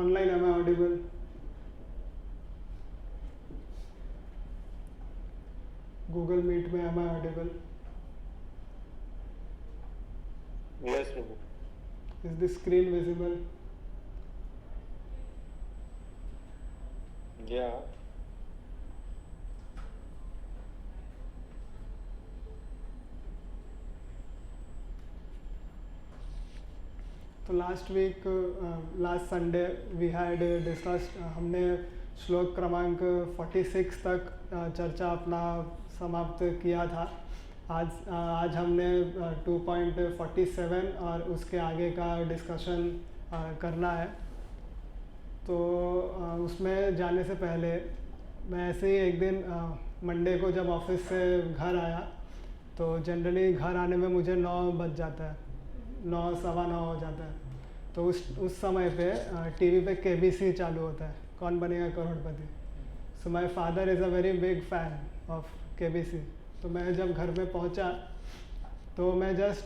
Online, am I audible? Google Meet में am I audible? Yes, Prabhu. Is the screen visible? Yeah. तो last Sunday we had discussed, हमने श्लोक क्रमांक 46 तक चर्चा अपना समाप्त किया था। आज हमने 2.47 और उसके आगे का डिस्कशन करना है। तो उसमें जाने से पहले मैं ऐसे ही एक दिन मंडे को जब ऑफिस से घर आया, तो जनरली घर आने में मुझे 9 बज जाता है, 9 सवा 9 हो जाता है। तो उस समय पे टीवी पे केबीसी चालू होता है, Kaun Banega Crorepati. So my father is a very big fan of KBC. तो मैं जब घर में पहुंचा तो मैं जस्ट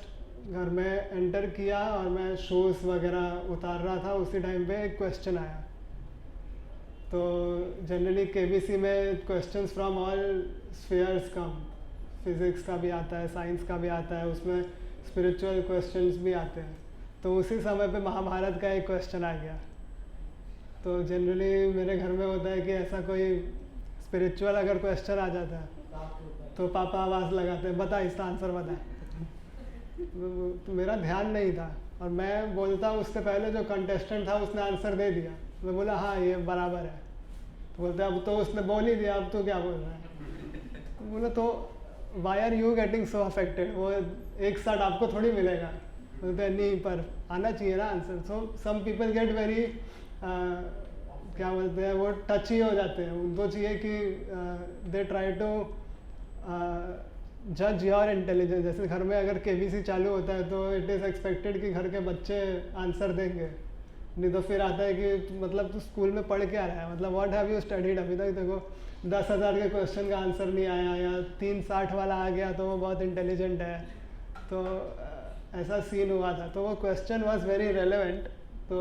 घर में एंटर किया और मैं शूज़ वगैरह उतार रहा था, उसी टाइम पे एक क्वेश्चन आया। तो जनरली केबीसी में questions from all spheres come, physics का भी आता है, साइंस का भी आता है, उसमें स्पिरिचुअल क्वेश्चंस भी आते हैं। तो उसी समय पे महाभारत का एक क्वेश्चन आ गया। तो जनरली मेरे घर में होता है कि ऐसा कोई स्पिरिचुअल अगर क्वेश्चन आ जाता है तो पापा आवाज़ लगाते हैं, बता इसका आंसर बता। तो मेरा ध्यान नहीं था और मैं बोलता उससे पहले जो कंटेस्टेंट था उसने आंसर दे दिया। मैं बोला हाँ ये बराबर है। तो बोलते अब तो उसने बोल ही दिया, अब तो क्या बोल रहा है। तो बोला तो why are you getting so affected, वो एक साथ आपको थोड़ी मिलेगा। बोलते नहीं पर आना चाहिए ना आंसर। सो सम पीपल गेट वेरी क्या बोलते हैं, वो टची हो जाते हैं। उनको चाहिए कि दे ट्राई टू जज योर इंटेलिजेंस। जैसे घर में अगर केबीसी चालू होता है तो इट इज़ एक्सपेक्टेड कि घर के बच्चे आंसर देंगे, नहीं तो फिर आता है कि मतलब तू स्कूल में पढ़ के आ रहा है, मतलब व्हाट हैव यू स्टडीड, अभी तक देखो 10,000 के क्वेश्चन का आंसर नहीं आया या 360 वाला आ गया तो वो बहुत इंटेलिजेंट है। तो ऐसा सीन हुआ था। तो वो क्वेश्चन वाज वेरी रेलेवेंट। तो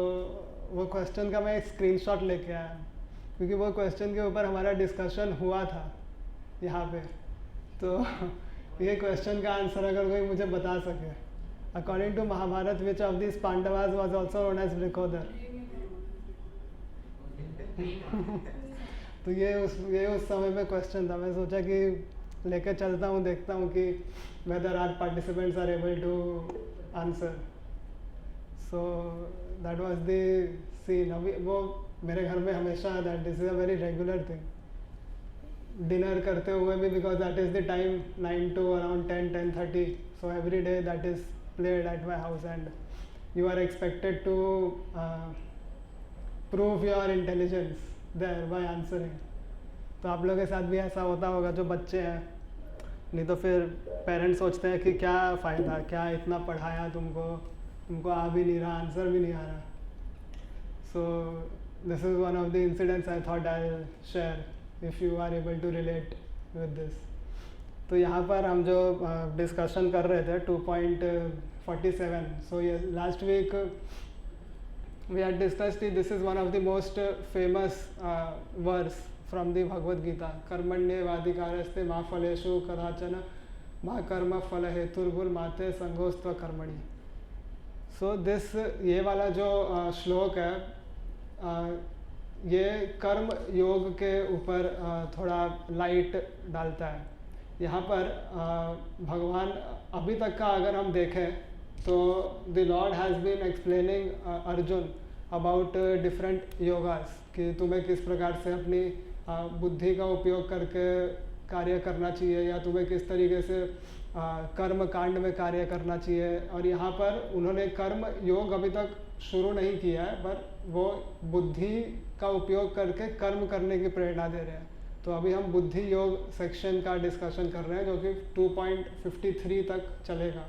वो क्वेश्चन का मैं एक स्क्रीनशॉट लेके आया, क्योंकि वो क्वेश्चन के ऊपर हमारा डिस्कशन हुआ था यहाँ पे। तो ये क्वेश्चन का आंसर अगर कोई मुझे बता सके, according to Mahabharata which of this Pandavas was also known as Vrikodara. तो ये उस समय में क्वेश्चन था। मैं सोचा कि लेके चलता हूँ, देखता हूँ कि whether are participants are able to answer. So that was the scene. अभी वो मेरे घर में हमेशा that this is a very regular thing. Dinner करते हुए भी, because that is the time 9 to around 10-10:30, so every day that played at my house and you are expected to prove your intelligence there by answering. तो आप लोगों के साथ भी ऐसा होता होगा जो बच्चे हैं, नहीं तो फिर पेरेंट्स सोचते हैं कि क्या फ़ायदा, क्या इतना पढ़ाया तुमको आ भी नहीं रहा, आंसर भी नहीं आ रहा। So this is one of the incidents I thought I will share if you are able to relate with this. तो यहाँ पर हम जो डिस्कशन कर रहे थे 2.47, सो ये last week we had discussed this is one of the most famous verse from the Bhagavad Gita. कर्मण्येवाधिकारस्ते मा फलेषु कदाचन मा कर्म फल हेतुर्भुर्माते संगोस्त्व कर्मणि। सो दिस ये वाला जो श्लोक है, ये कर्म योग के ऊपर थोड़ा लाइट डालता है। यहाँ पर भगवान अभी तक का अगर हम देखें तो the lord has been explaining Arjun about different yogas, कि तुम्हें किस प्रकार से अपनी बुद्धि का उपयोग करके कार्य करना चाहिए या तुम्हें किस तरीके से कर्म कांड में कार्य करना चाहिए। और यहाँ पर उन्होंने कर्म योग अभी तक शुरू नहीं किया है, पर वो बुद्धि का उपयोग करके कर्म करने की प्रेरणा दे रहे हैं। तो अभी हम बुद्धि योग सेक्शन का डिस्कशन कर रहे हैं जो कि 2.53 तक चलेगा।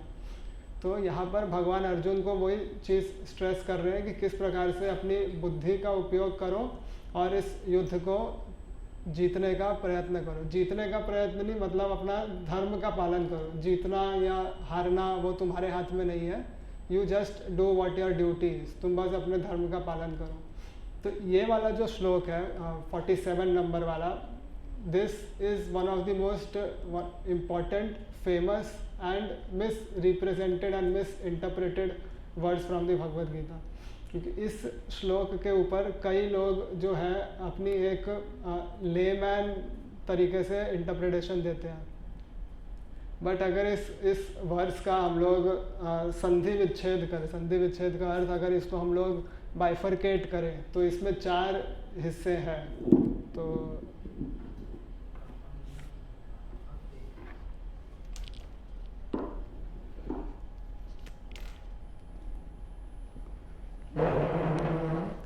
तो यहाँ पर भगवान अर्जुन को वही चीज़ स्ट्रेस कर रहे हैं कि किस प्रकार से अपनी बुद्धि का उपयोग करो और इस युद्ध को जीतने का प्रयत्न करो। जीतने का प्रयत्न नहीं मतलब अपना धर्म का पालन करो। जीतना या हारना वो तुम्हारे हाथ में नहीं है। You just do what your duty is, तुम बस अपने धर्म का पालन करो। तो ये वाला जो श्लोक है 47 नंबर वाला, this is one of the most important, famous and miss represented and miss interpreted words from the Bhagavad Gita. क्योंकि इस श्लोक के ऊपर कई लोग जो है अपनी एक लेमैन तरीके से इंटरप्रिटेशन देते हैं। बट अगर इस वर्स का हम लोग संधि विच्छेद करें, संधि विच्छेद का अर्थ अगर इसको हम लोग बाइफरकेट करें तो इसमें 4 हिस्से हैं। तो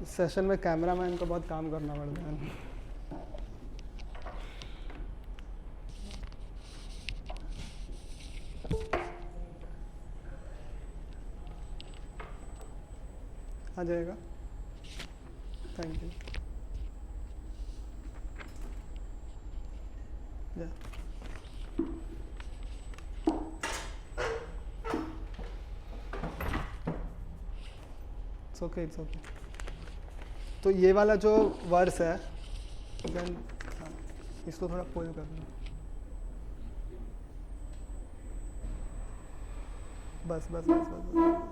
सेशन में कैमरामैन को बहुत काम करना पड़ता है। आ जाएगा, thank you. It's okay, it's okay. तो ये वाला जो वर्स है, इसको थोड़ा पुल करना, बस बस बस बस।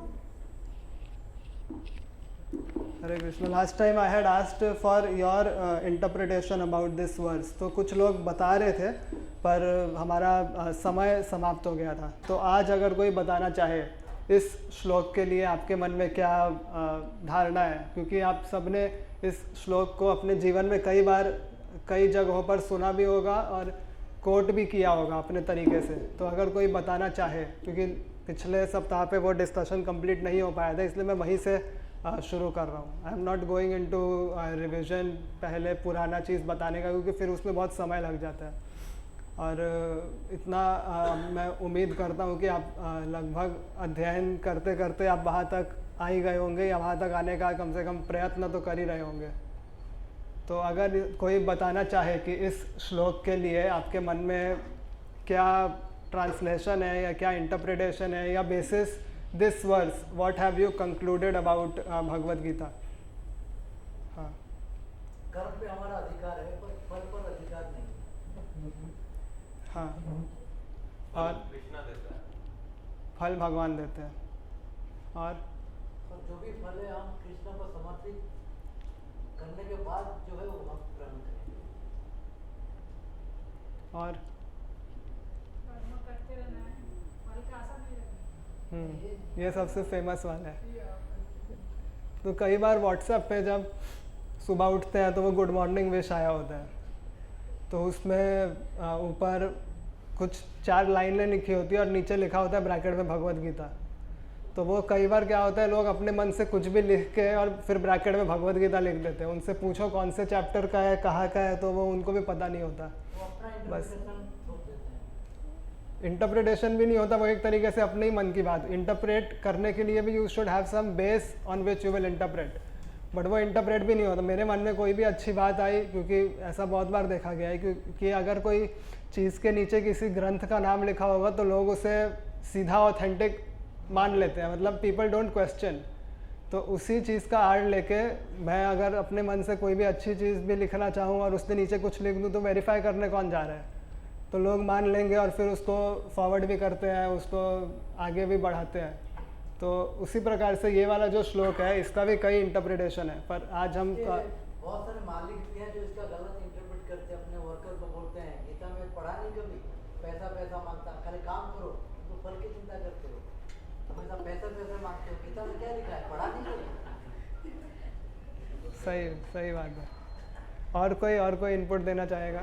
Hare Krishna. Last time I had asked for your interpretation about this verse. तो कुछ लोग बता रहे थे पर हमारा समय समाप्त हो गया था। तो आज अगर कोई बताना चाहे इस श्लोक के लिए आपके मन में क्या धारणा है, क्योंकि आप सबने इस श्लोक को अपने जीवन में कई बार कई जगहों पर सुना भी होगा और कोट भी किया होगा अपने तरीके से। तो अगर कोई बताना चाहे, क्योंकि पिछले सप्ताह पे वो डिस्कशन कंप्लीट नहीं हो पाया था, इसलिए मैं वहीं से शुरू कर रहा हूँ। I am not going into revision, पहले पुराना चीज़ बताने का, क्योंकि फिर उसमें बहुत समय लग जाता है। और इतना मैं उम्मीद करता हूँ कि आप लगभग अध्ययन करते करते आप वहाँ तक आ ही गए होंगे, या वहाँ तक आने का कम से कम प्रयत्न तो कर ही रहे होंगे। तो अगर कोई बताना चाहे कि इस श्लोक के लिए आपके मन में क्या ट्रांसलेशन है या क्या इंटरप्रिटेशन है, या basis this verse what have you concluded about Bhagavad Gita. हाँ, कर्म पे हमारा अधिकार है पर फल पर अधिकार नहीं। हाँ, और कृष्णा देता है, फल भगवान देते हैं। और जो भी फल है हम कृष्ण को समर्पित करने के बाद जो है वो हम ग्रहण करेंगे। और कर्म करते रहना है, फल का आशा नहीं रखनी। ये सबसे फेमस वाला है। तो कई बार व्हाट्सएप पे जब सुबह उठते हैं तो वो गुड मॉर्निंग विश आया होता है, तो उसमें ऊपर कुछ 4 लाइनें लिखी होती है और नीचे लिखा होता है ब्रैकेट में भगवद गीता। तो वो कई बार क्या होता है, लोग अपने मन से कुछ भी लिख के और फिर ब्रैकेट में भगवद गीता लिख देते हैं। उनसे पूछो कौन से चैप्टर का है, कहाँ का है, तो वो उनको भी पता नहीं होता। वो अपना बस इंटरप्रिटेशन छोड़ देते हैं। इंटरप्रिटेशन भी नहीं होता, वो एक तरीके से अपने ही मन की बात इंटरप्रेट करने के लिए भी you should have some base on which you will interpret. But वो इंटरप्रेट भी नहीं होता। मेरे मन में कोई भी अच्छी बात आई, क्योंकि ऐसा बहुत बार देखा गया है कि अगर कोई चीज़ के नीचे किसी ग्रंथ का नाम लिखा होगा तो लोग उसे सीधा ऑथेंटिक मान लेते हैं, मतलब पीपल डोंट क्वेश्चन। तो उसी चीज़ का आड़ लेके मैं अगर अपने मन से कोई भी अच्छी चीज़ भी लिखना चाहूँ और उसके नीचे कुछ लिख दूँ तो वेरीफाई करने कौन जा रहा है, तो लोग मान लेंगे और फिर उसको फॉरवर्ड भी करते हैं, उसको आगे भी बढ़ाते हैं। तो उसी प्रकार से ये वाला जो श्लोक है इसका भी कई इंटरप्रिटेशन है, पर आज हम बहुत सारे मालिक भी हैं जो इसका गलत इंटरप्रेट करते हैं, अपने वर्कर को बोलते हैं गीता में पढ़ा नहीं कभी, पैसा पैसा मांगता, खाली काम करो तो फल की चिंता करते हो, हमेशा पैसा पैसा मांगते हो, गीता में क्या लिखा है, पढ़ा नहीं कभी। सही सही बात है। और कोई इनपुट देना चाहेगा?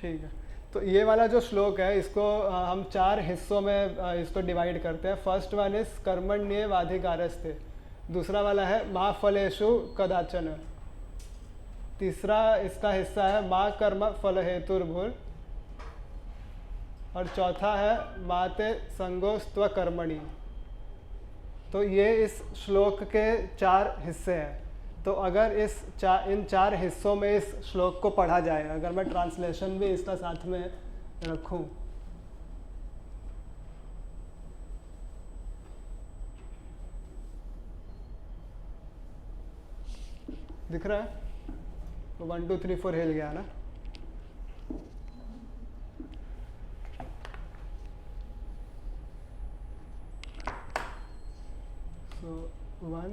ठीक है, तो ये वाला जो श्लोक है इसको हम 4 हिस्सों में इसको डिवाइड करते हैं। फर्स्ट वन इज कर्मण्येवाधिकारस्ते, दूसरा वाला है मा फलेषु कदाचन, तीसरा इसका हिस्सा है मा कर्म फल हेतुर्भुर, और चौथा है माते संगोस्त्व कर्मणि। तो ये इस श्लोक के 4 हिस्से हैं। तो अगर इन 4 हिस्सों में इस श्लोक को पढ़ा जाए, अगर मैं ट्रांसलेशन भी इसका साथ में रखूं, दिख रहा है? तो 1 2 3 4 हिल गया ना। सो 1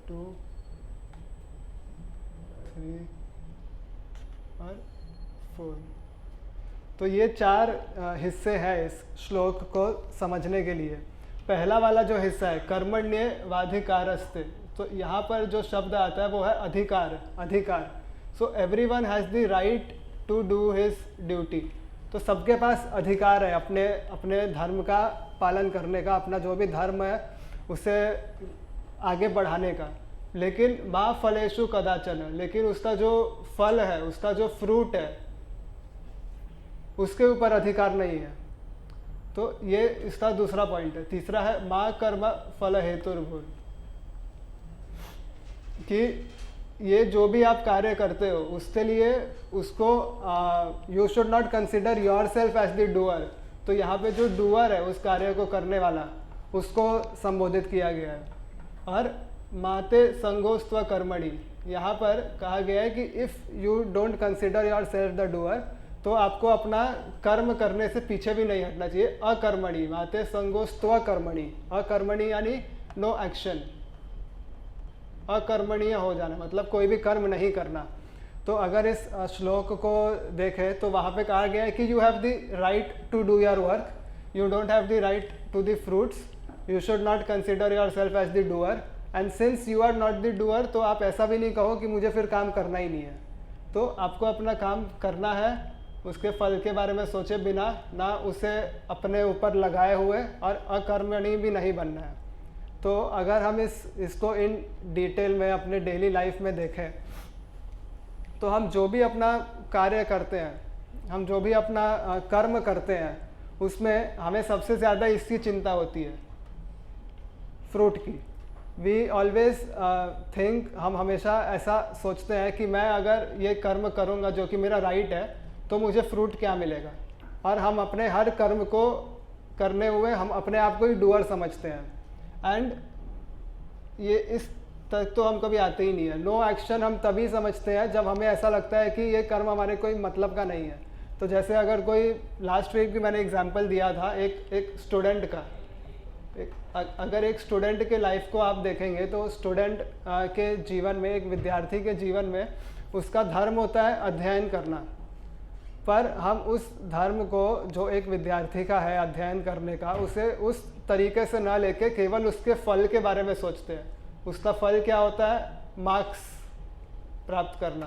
2 3 और 4। तो ये 4 हिस्से हैं इस श्लोक को समझने के लिए। पहला वाला जो हिस्सा है कर्मण्येवाधिकारस्ते, तो यहाँ पर जो शब्द आता है वो है अधिकार, अधिकार। So everyone has the right to do his duty. तो सबके पास अधिकार है अपने अपने धर्म का पालन करने का, अपना जो भी धर्म है उसे आगे बढ़ाने का। लेकिन मा फलेषु कदाचन, लेकिन उसका जो फल है, उसका जो फ्रूट है, उसके ऊपर अधिकार नहीं है। तो ये इसका दूसरा पॉइंट है। तीसरा है माँ कर्म फल हेतुर्भुर, कि ये जो भी आप कार्य करते हो उसके लिए उसको you should not consider yourself as the doer. तो यहाँ पे जो डूअर है, उस कार्य को करने वाला, उसको संबोधित किया गया है। और माते संगोस्त्व कर्मणि, यहाँ पर कहा गया है कि if you don't consider your self the doer, तो आपको अपना कर्म करने से पीछे भी नहीं हटना चाहिए। अकर्मणि माते संगोस्त्व कर्मणि, अकर्मणि यानी नो एक्शन, अकर्मणीय हो जाना मतलब कोई भी कर्म नहीं करना। तो अगर इस श्लोक को देखें तो वहाँ पे कहा गया है कि you have the right to do your work, you don't have the right to the fruits, you should not consider yourself as the doer, and since you are not the doer, तो आप ऐसा भी नहीं कहो कि मुझे फिर काम करना ही नहीं है। तो आपको अपना काम करना है, उसके फल के बारे में सोचे बिना, ना उसे अपने ऊपर लगाए हुए, और अकर्मणी भी नहीं बनना है। तो अगर हम इसको इन डिटेल में अपने डेली लाइफ में देखें, तो हम जो भी अपना कार्य करते हैं, हम जो भी अपना कर्म करते हैं, उसमें हमें सबसे ज़्यादा इसकी चिंता होती है, फ्रूट की। वी ऑलवेज थिंक, हम हमेशा ऐसा सोचते हैं कि मैं अगर ये कर्म करूँगा जो कि मेरा राइट है, तो मुझे फ्रूट क्या मिलेगा। और हम अपने हर कर्म को करने हुए हम अपने आप को ही डूअर समझते हैं। एंड ये इस तक तो हम कभी आते ही नहीं है। नो एक्शन हम तभी समझते हैं जब हमें ऐसा लगता है कि ये कर्म हमारे कोई मतलब का नहीं है। तो जैसे अगर कोई, लास्ट वीक भी मैंने एग्जांपल दिया था एक स्टूडेंट का, अगर एक स्टूडेंट के लाइफ को आप देखेंगे तो स्टूडेंट के जीवन में, एक विद्यार्थी के जीवन में उसका धर्म होता है अध्ययन करना। पर हम उस धर्म को जो एक विद्यार्थी का है अध्ययन करने का, उसे उस तरीके से ना लेके केवल उसके फल के बारे में सोचते हैं। उसका फल क्या होता है? मार्क्स प्राप्त करना,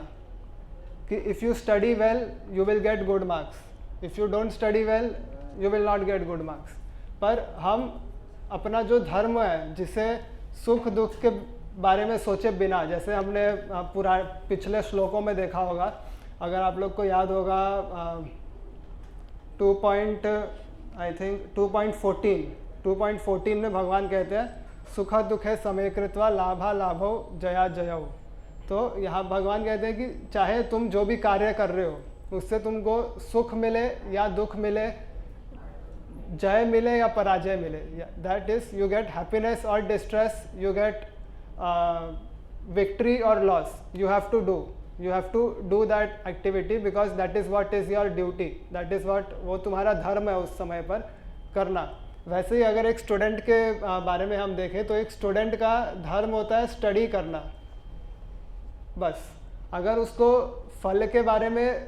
कि if you study well you will get good marks, if you don't study well you will not get good marks. पर हम अपना जो धर्म है, जिसे सुख दुख के बारे में सोचे बिना, जैसे हमने पिछले श्लोकों में देखा होगा, अगर आप लोग को याद होगा 2.14 में भगवान कहते हैं सुख दुखे समय कृत्वा लाभा लाभो जया जयो। तो यहाँ भगवान कहते हैं कि चाहे तुम जो भी कार्य कर रहे हो उससे तुमको सुख मिले या दुख मिले, जय मिले या पराजय मिले, that is you get happiness और डिस्ट्रेस, यू गेट विक्ट्री और loss, you have to do that activity because that is what is your duty, that is what, वो तुम्हारा धर्म है उस समय पर करना। वैसे ही अगर एक स्टूडेंट के बारे में हम देखें तो एक स्टूडेंट का धर्म होता है स्टडी करना बस। अगर उसको फल के बारे में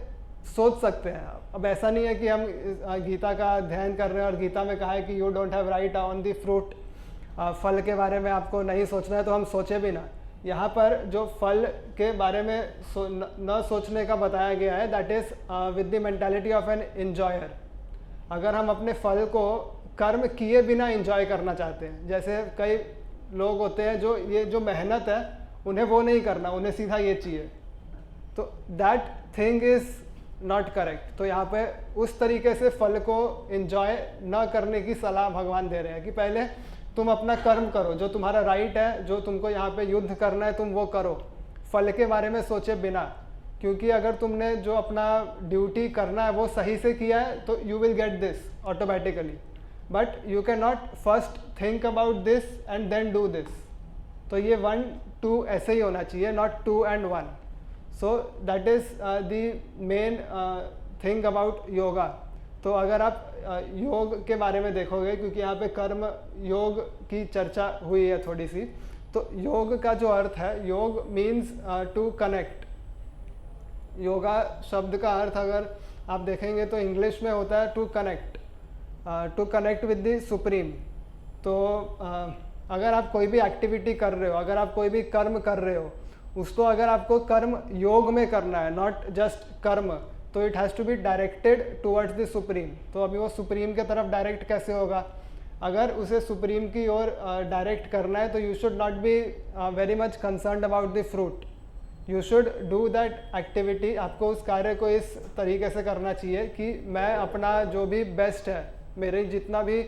सोच सकते हैं, अब ऐसा नहीं है कि हम गीता का अध्ययन कर रहे हैं और गीता में कहा है कि you don't have right on the fruit, फल के बारे में आपको नहीं सोचना है तो हम सोचे भी ना। यहाँ पर जो फल के बारे में न सोचने का बताया गया है, that is with the mentality of an enjoyer. अगर हम अपने फल को कर्म किए बिना एंजॉय करना चाहते हैं, जैसे कई लोग होते हैं जो ये जो मेहनत है उन्हें वो नहीं करना, उन्हें सीधा ये चाहिए, तो that thing is not correct. तो यहाँ पे उस तरीके से फल को एंजॉय न करने की सलाह भगवान दे रहे हैं कि पहले तुम अपना कर्म करो, जो तुम्हारा राइट है, जो तुमको यहाँ पे युद्ध करना है तुम वो करो, फल के बारे में सोचे बिना। क्योंकि अगर तुमने जो अपना ड्यूटी करना है वो सही से किया है तो you will get this automatically, but you can not first think about this and then do this. तो ये 1 2 ऐसे ही होना चाहिए, not 2 and 1. So that is the main thing about yoga. तो अगर आप योग के बारे में देखोगे, क्योंकि यहाँ पे कर्म योग की चर्चा हुई है थोड़ी सी, तो योग का जो अर्थ है, योग मीन्स टू कनेक्ट. योगा शब्द का अर्थ अगर आप देखेंगे तो इंग्लिश में होता है to connect with the supreme. तो अगर आप कोई भी एक्टिविटी कर रहे हो, अगर आप कोई भी कर्म कर रहे हो, उसको अगर आपको कर्म योग में करना है, नॉट जस्ट कर्म, तो it has to be directed towards the supreme. तो अभी वो सुप्रीम के तरफ डायरेक्ट कैसे होगा? अगर उसे सुप्रीम की ओर डायरेक्ट करना है तो you should not be very much concerned about the fruit. You should do that activity. आपको उस कार्य को इस तरीके से करना चाहिए कि मैं अपना जो भी बेस्ट है, मेरी जितना भी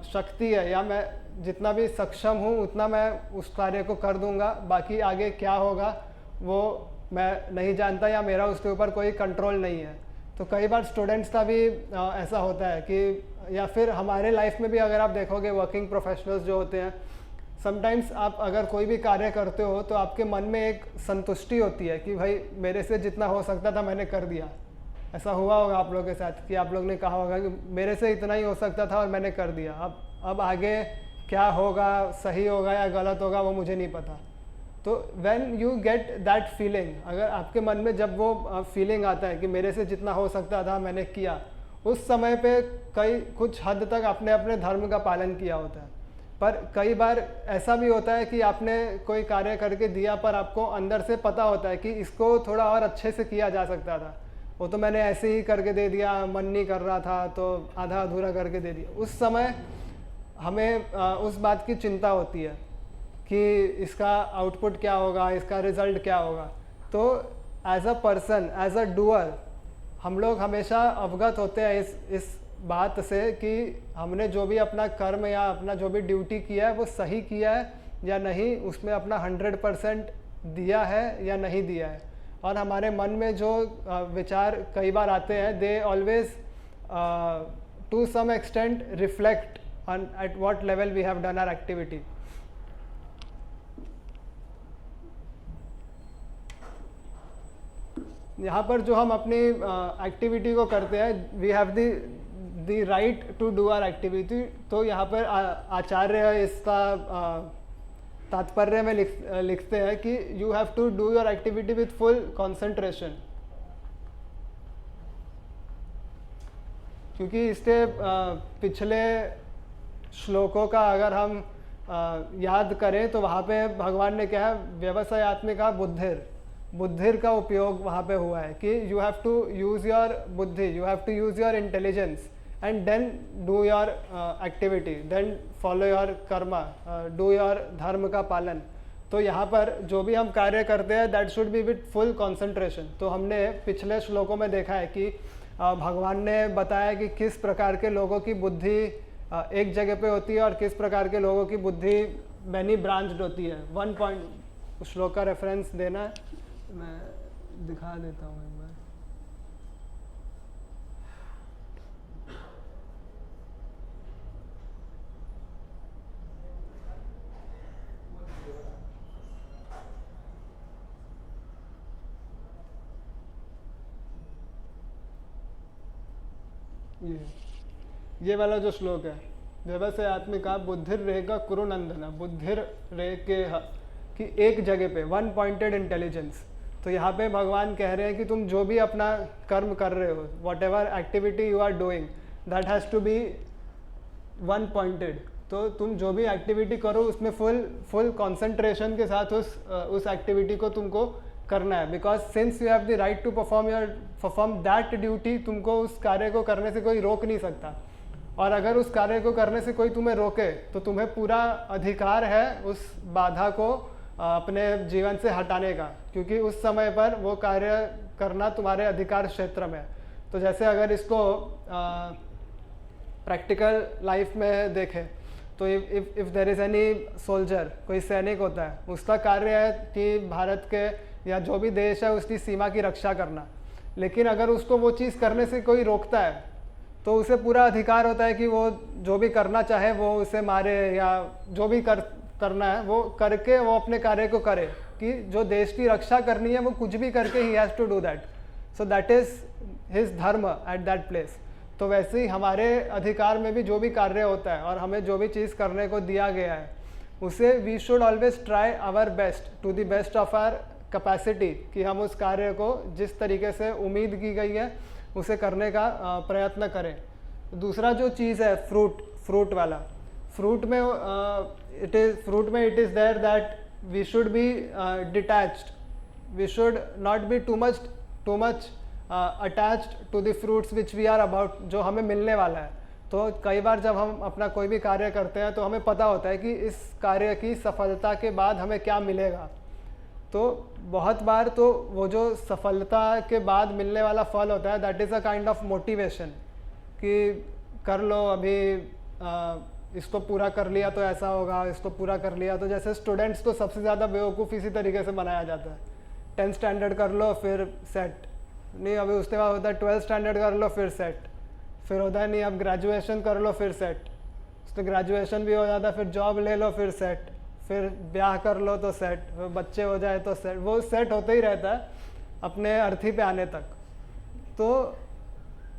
शक्ति है या मैं जितना भी सक्षम हूँ उतना मैं उस कार्य को कर दूंगा. बाकी आगे क्या होगा वो मैं नहीं जानता, या मेरा उसके ऊपर कोई कंट्रोल नहीं है. तो कई बार स्टूडेंट्स का भी ऐसा होता है कि, या फिर हमारे लाइफ में भी अगर आप देखोगे वर्किंग प्रोफेशनल्स जो होते हैं, समटाइम्स आप अगर कोई भी कार्य करते हो तो आपके मन में एक संतुष्टि होती है कि भाई मेरे से जितना हो सकता था मैंने कर दिया. ऐसा हुआ होगा आप लोगों के साथ कि आप लोग ने कहा होगा कि मेरे से इतना ही हो सकता था और मैंने कर दिया. अब आगे क्या होगा, सही होगा या गलत होगा, वो मुझे नहीं पता. तो when you get that feeling, अगर आपके मन में जब वो फीलिंग आता है कि मेरे से जितना हो सकता था मैंने किया, उस समय पे कुछ हद तक आपने अपने धर्म का पालन किया होता है. पर कई बार ऐसा भी होता है कि आपने कोई कार्य करके दिया पर आपको अंदर से पता होता है कि इसको थोड़ा और अच्छे से किया जा सकता था, वो तो मैंने ऐसे ही करके दे दिया, मन नहीं कर रहा था तो आधा अधूरा करके दे दिया. उस समय हमें उस बात की चिंता होती है कि इसका आउटपुट क्या होगा, इसका रिजल्ट क्या होगा. तो as a person, as a doer, हम लोग हमेशा अवगत होते हैं इस बात से कि हमने जो भी अपना कर्म या अपना जो भी ड्यूटी किया है वो सही किया है या नहीं, उसमें अपना 100% दिया है या नहीं दिया है. और हमारे मन में जो विचार कई बार आते हैं, they always to some extent reflect on at what level we have done our activity. यहाँ पर जो हम अपनी एक्टिविटी को करते हैं, we have the right to do our activity. तो यहाँ पर आचार्य इसका तात्पर्य में लिखते हैं कि you have to do your activity with full concentration. क्योंकि इसके पिछले श्लोकों का अगर हम याद करें तो वहाँ पे भगवान ने क्या है, व्यवसायत्मिका बुद्धिर का उपयोग वहाँ पे हुआ है कि you have to use your buddhi, you have to use your intelligence and then do your activity, then follow your karma, do your धर्म का पालन. तो यहाँ पर जो भी हम कार्य करते हैं that should be with full concentration. तो हमने पिछले श्लोकों में देखा है कि भगवान ने बताया कि किस प्रकार के लोगों की बुद्धि एक जगह पे होती है और किस प्रकार के लोगों की बुद्धि मैनी ब्रांच्ड होती है. 1 पॉइंट श्लोक का रेफरेंस देना है, मैं दिखा देता हूँ एक बार. ये वाला जो श्लोक है, व्यवसायत्मिका बुद्धिर रेगा कुरुनंदना, बुद्धिर रे के कि एक जगह पे 1 पॉइंटेड इंटेलिजेंस. तो यहाँ पे भगवान कह रहे हैं कि तुम जो भी अपना कर्म कर रहे हो, whatever activity you are doing, that has to be 1 pointed. तो तुम जो भी एक्टिविटी करो उसमें फुल कंसंट्रेशन के साथ उस एक्टिविटी को तुमको करना है. Because since you have the right to perform that duty, तुमको उस कार्य को करने से कोई रोक नहीं सकता. और अगर उस कार्य को करने से कोई तुम्हें रोके तो तुम्हें पूरा अधिकार है उस बाधा को अपने जीवन से हटाने का, क्योंकि उस समय पर वो कार्य करना तुम्हारे अधिकार क्षेत्र में. तो जैसे अगर इसको प्रैक्टिकल लाइफ में देखें तो if there is any soldier, कोई सैनिक होता है, उसका कार्य है कि भारत के या जो भी देश है उसकी सीमा की रक्षा करना. लेकिन अगर उसको वो चीज़ करने से कोई रोकता है तो उसे पूरा अधिकार होता है कि वो जो भी करना चाहे वो उसे मारे या जो भी करना है वो करके वो अपने कार्य को करे, कि जो देश की रक्षा करनी है वो कुछ भी करके ही has to do that, so that is his dharma at that place. तो वैसे ही हमारे अधिकार में भी जो भी कार्य होता है और हमें जो भी चीज़ करने को दिया गया है उसे we should always try our best to the best of our capacity, कि हम उस कार्य को जिस तरीके से उम्मीद की गई है उसे करने का प्रयत्न करें। दूसरा जो चीज़ है फ्रूट वाला, फ्रूट में it is there that we should be detached, we should not be too much attached to the fruits which we are about, जो हमें मिलने वाला है। तो कई बार जब हम अपना कोई भी कार्य करते हैं तो हमें पता होता है कि इस कार्य की सफलता के बाद हमें क्या मिलेगा। तो बहुत बार तो वो जो सफलता के बाद मिलने वाला फल होता है that is a kind of motivation, कि कर लो अभी इसको पूरा कर लिया तो ऐसा होगा, इसको पूरा कर लिया तो, जैसे स्टूडेंट्स तो सबसे ज़्यादा बेवकूफ़ इसी तरीके से बनाया जाता है। 10th स्टैंडर्ड कर लो फिर सेट, नहीं अभी उसके बाद होता है 12th स्टैंडर्ड कर लो फिर सेट, फिर होता है नहीं अब ग्रेजुएशन कर लो फिर सेट, तो ग्रेजुएशन भी हो जाता है, फिर जॉब ले लो फिर सेट, फिर ब्याह कर लो तो सेट, फिर बच्चे हो जाए तो सेट, वो सेट होते ही रहता है अपने अर्थी पे आने तक। तो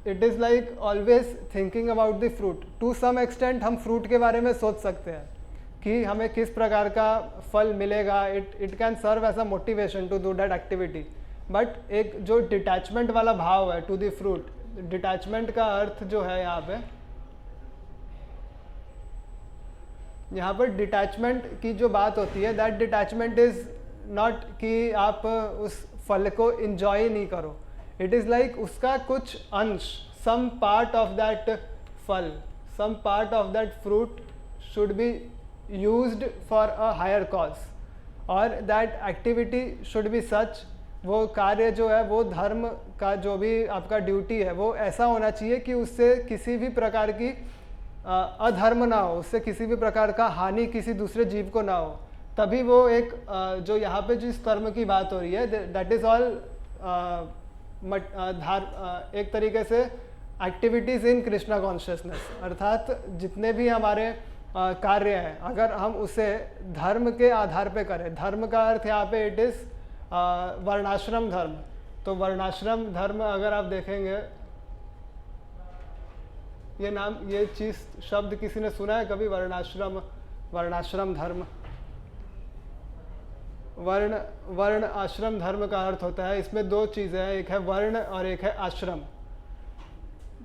it is like always thinking about the fruit. To some extent हम फ्रूट के बारे में सोच सकते हैं कि हमें किस प्रकार का फल मिलेगा, it can serve as a motivation to do that activity. But एक जो डिटैचमेंट वाला भाव है टू द फ्रूट, डिटैचमेंट का अर्थ जो है यहाँ पर डिटैचमेंट की जो बात होती है, दैट डिटैचमेंट इज़ नॉट कि आप उस फल को इंजॉय नहीं करो, इट इज़ लाइक उसका कुछ अंश, सम part of that phal, some part of that fruit should be used for a higher cause, और that activity should be such, वो कार्य जो है वो धर्म का जो भी आपका ड्यूटी है वो ऐसा होना चाहिए कि उससे किसी भी प्रकार की अधर्म ना हो, उससे किसी भी प्रकार का हानि किसी दूसरे जीव को ना हो। तभी वो एक जो यहाँ पे जिस कर्म की बात हो रही है दैट इज़ ऑल एक तरीके से एक्टिविटीज़ इन कृष्णा कॉन्शियसनेस, अर्थात जितने भी हमारे कार्य हैं अगर हम उसे धर्म के आधार पे करें, धर्म का अर्थ यहाँ पे इट इज़ वर्णाश्रम धर्म। तो वर्णाश्रम धर्म अगर आप देखेंगे, ये चीज़ शब्द किसी ने सुना है कभी, वर्णाश्रम धर्म? वर्ण आश्रम धर्म का अर्थ होता है, इसमें दो चीज़ें हैं, एक है वर्ण और एक है आश्रम।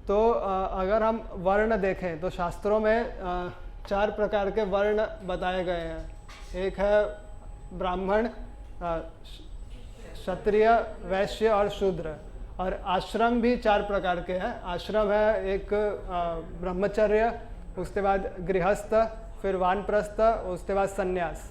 तो अगर हम वर्ण देखें तो शास्त्रों में 4 प्रकार के वर्ण बताए गए हैं। एक है ब्राह्मण, क्षत्रिय, वैश्य और शूद्र। और आश्रम भी 4 प्रकार के हैं। आश्रम है एक ब्रह्मचर्य, उसके बाद गृहस्थ, फिर वानप्रस्थ, उसके बाद संन्यास।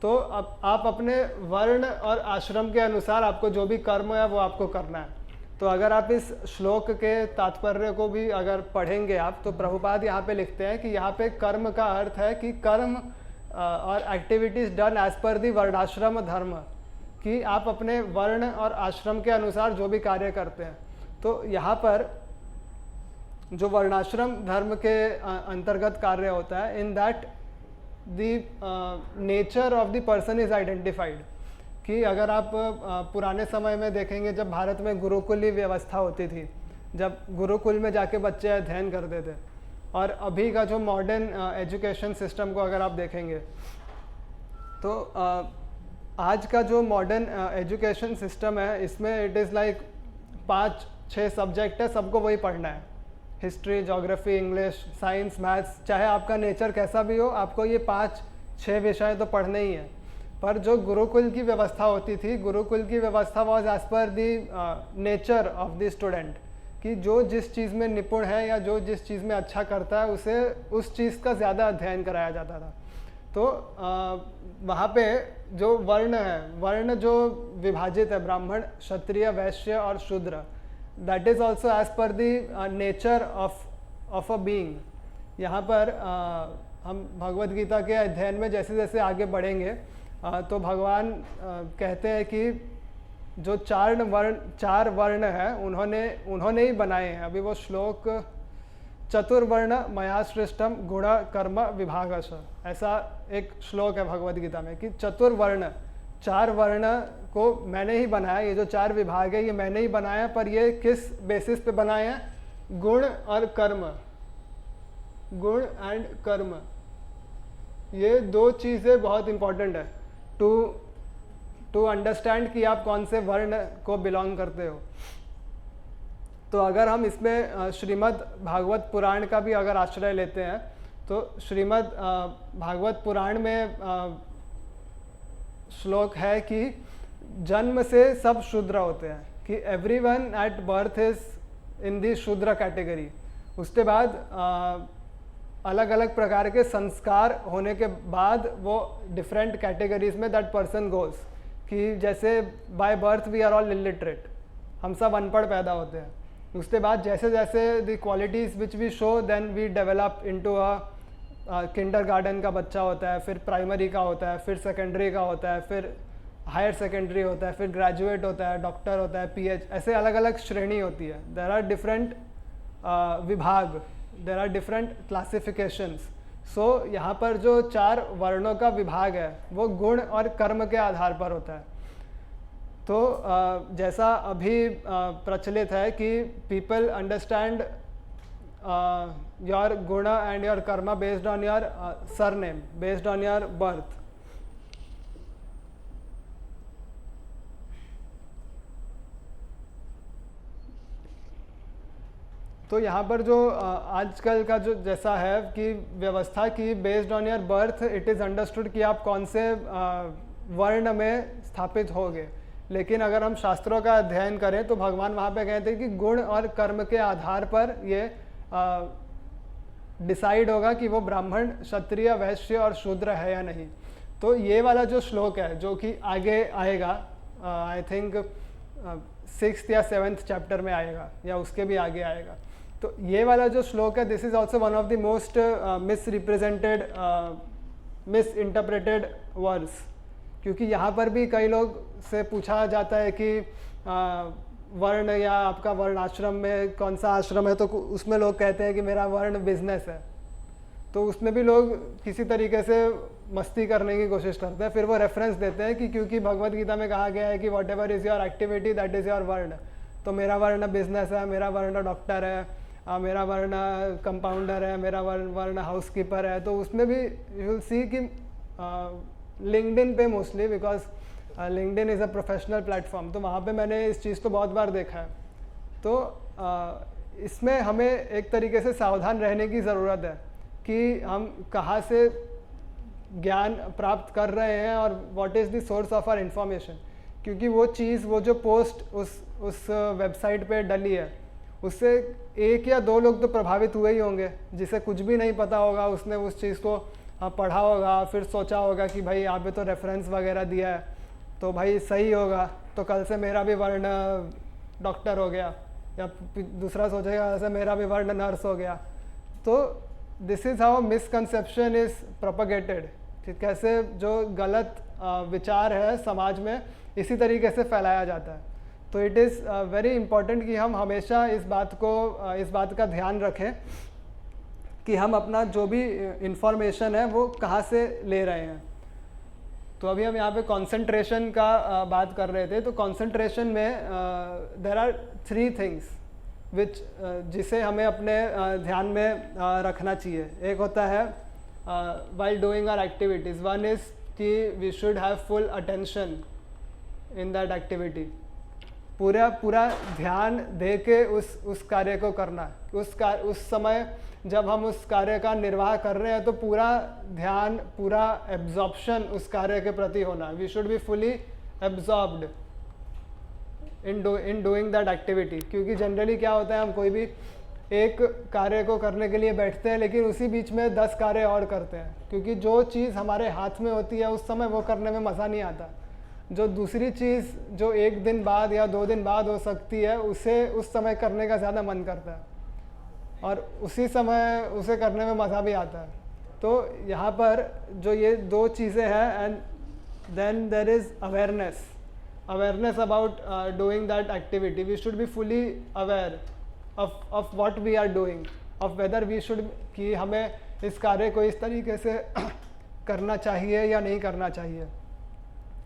तो अब आप अपने वर्ण और आश्रम के अनुसार आपको जो भी कर्म है वो आपको करना है। तो अगर आप इस श्लोक के तात्पर्य को भी अगर पढ़ेंगे आप, तो प्रभुपाद यहाँ पे लिखते हैं कि यहाँ पे कर्म का अर्थ है कि कर्म और एक्टिविटीज़ डन एज पर दी वर्णाश्रम धर्म, कि आप अपने वर्ण और आश्रम के अनुसार जो भी कार्य करते हैं। तो यहाँ पर जो वर्णाश्रम धर्म के अंतर्गत कार्य होता है, in that the nature of the person is identified. कि अगर आप पुराने समय में देखेंगे जब भारत में गुरुकुली व्यवस्था होती थी, जब गुरुकुल में जाके बच्चे अध्ययन करते थे, और अभी का जो मॉडर्न एजुकेशन सिस्टम को अगर आप देखेंगे तो आज का जो मॉडर्न एजुकेशन सिस्टम है इसमें इट इज़ लाइक 5-6 सब्जेक्ट है, सबको वही पढ़ना है। History, geography, English, science, maths, चाहे आपका नेचर कैसा भी हो, आपको ये 5-6 विषय तो पढ़ने ही हैं। पर जो गुरुकुल की व्यवस्था होती थी, गुरुकुल की व्यवस्था was as per the nature of the student, कि जो जिस चीज़ में निपुण है या जो जिस चीज़ में अच्छा करता है उसे उस चीज़ का ज़्यादा अध्ययन कराया जाता था। तो वहाँ पे जो वर्ण है, वर्ण जो विभाजित है, ब्राह्मण, क्षत्रिय, वैश्य और शूद्र, that is also as per the nature of a being. यहाँ पर हम भगवद गीता के अध्ययन में जैसे जैसे आगे बढ़ेंगे तो भगवान कहते हैं कि जो 4 वर्ण है उन्होंने ही बनाए हैं। अभी वो श्लोक चतुर्वर्ण मया सृष्टम गुण कर्म विभागश, ऐसा एक श्लोक है भगवद गीता में कि चतुर्वर्ण, 4 वर्ण को मैंने ही बनाया, ये जो 4 विभाग है ये मैंने ही बनाया, पर ये किस बेसिस पे बनाए हैं? गुण और कर्म, गुण एंड कर्म, ये 2 चीज़ें बहुत इंपॉर्टेंट है टू अंडरस्टैंड कि आप कौन से वर्ण को बिलोंग करते हो। तो अगर हम इसमें श्रीमद् भागवत पुराण का भी अगर आश्रय लेते हैं तो श्रीमद् भागवत पुराण में श्लोक है कि जन्म से सब शूद्र होते हैं, कि everyone at birth is in the shudra category. उसके बाद अलग अलग प्रकार के संस्कार होने के बाद वो डिफरेंट कैटेगरीज में दैट पर्सन गोज, कि जैसे by birth we are all illiterate, हम सब अनपढ़ पैदा होते हैं। उसके बाद जैसे जैसे the qualities which we show then we develop into a kindergarten का बच्चा होता है, फिर प्राइमरी का होता है, फिर सेकेंडरी का होता है, फिर हायर सेकेंडरी होता है, फिर ग्रेजुएट होता है, डॉक्टर होता है, पीएच, ऐसे अलग अलग श्रेणी होती है। देर आर डिफरेंट विभाग, देर आर डिफरेंट क्लासिफिकेशंस। सो यहाँ पर जो 4 वर्णों का विभाग है वो गुण और कर्म के आधार पर होता है। तो जैसा अभी प्रचलित है कि पीपल अंडरस्टैंड योर गुण and your Karma based on your surname, based on your birth. तो यहाँ पर जो आजकल का जो जैसा है कि व्यवस्था की based on your birth it is understood कि आप कौन से वर्ण में स्थापित होगे। लेकिन अगर हम शास्त्रों का अध्ययन करें तो भगवान वहाँ पे कहते हैं कि गुण और कर्म के आधार पर ये डिसाइड होगा कि वो ब्राह्मण, क्षत्रिय, वैश्य और शूद्र है या नहीं। तो ये वाला जो श्लोक है जो कि आगे आएगा, आई थिंक 6th या 7th चैप्टर में आएगा या उसके भी आगे आएगा। तो ये वाला जो श्लोक है this is also one of the most misrepresented, miss interpreted words, क्योंकि यहाँ पर भी कई लोग से पूछा जाता है कि वर्ण या आपका वर्ण आश्रम में कौन सा आश्रम है, तो उसमें लोग कहते हैं कि मेरा वर्ण बिजनेस है। तो उसमें भी लोग किसी तरीके से मस्ती करने की कोशिश करते हैं, फिर वो रेफरेंस देते हैं कि क्योंकि भगवद गीता में कहा गया है कि what ever is your activity that is your वर्ण। तो मेरा वर्ण बिजनेस है, मेरा वर्ण डॉक्टर है, मेरा वर्ण कंपाउंडर है, मेरा वर्ण हाउसकीपर है। तो उसमें भी यू विल सी कि लिंक्डइन पे mostly, because LinkedIn is a professional platform, तो वहाँ पे मैंने इस चीज़ को बहुत बार देखा है। तो इसमें हमें एक तरीके से सावधान रहने की ज़रूरत है कि हम कहाँ से ज्ञान प्राप्त कर रहे हैं और what is the source of our information. क्योंकि वो चीज़, वो जो पोस्ट उस वेबसाइट पे डली है उससे 1 या 2 लोग तो प्रभावित हुए ही होंगे, जिसे कुछ भी नहीं पता होगा, उसने उस चीज़ को पढ़ा होगा, फिर सोचा होगा कि भाई यहाँ पे तो रेफरेंस वगैरह दिया है तो भाई सही होगा, तो कल से मेरा भी वर्ण डॉक्टर हो गया, या दूसरा सोचेगा ऐसे मेरा भी वर्ण नर्स हो गया। तो this is how misconception is propagated, कैसे जो गलत विचार है समाज में इसी तरीके से फैलाया जाता है। तो इट इज़ वेरी इम्पॉर्टेंट कि हम हमेशा इस बात का ध्यान रखें कि हम अपना जो भी इंफॉर्मेशन है वो कहाँ से ले रहे हैं। तो अभी हम यहाँ पे कंसंट्रेशन का बात कर रहे थे। तो कंसंट्रेशन में देयर आर 3 थिंग्स विच जिसे हमें अपने ध्यान में रखना चाहिए। एक होता है while doing our activities, one is कि we should have full attention in that activity, पूरा ध्यान दे के उस कार्य को करना। उस समय जब हम उस कार्य का निर्वाह कर रहे हैं तो पूरा ध्यान, पूरा एब्जॉर्प्शन उस कार्य के प्रति होना। We should be fully absorbed in doing that activity. क्योंकि जनरली क्या होता है, हम कोई भी एक कार्य को करने के लिए बैठते हैं लेकिन उसी बीच में 10 कार्य और करते हैं, क्योंकि जो चीज़ हमारे हाथ में होती है उस समय वो करने में मज़ा नहीं आता। जो दूसरी चीज़ जो 1 दिन बाद या 2 दिन बाद हो सकती है उसे उस समय करने का ज़्यादा मन करता है और उसी समय उसे करने में मज़ा भी आता है। तो यहाँ पर जो ये 2 चीज़ें हैं, and then there is awareness about doing that activity. We should be fully aware of what we are doing, of whether we should, कि हमें इस कार्य को इस तरीके से करना चाहिए या नहीं करना चाहिए।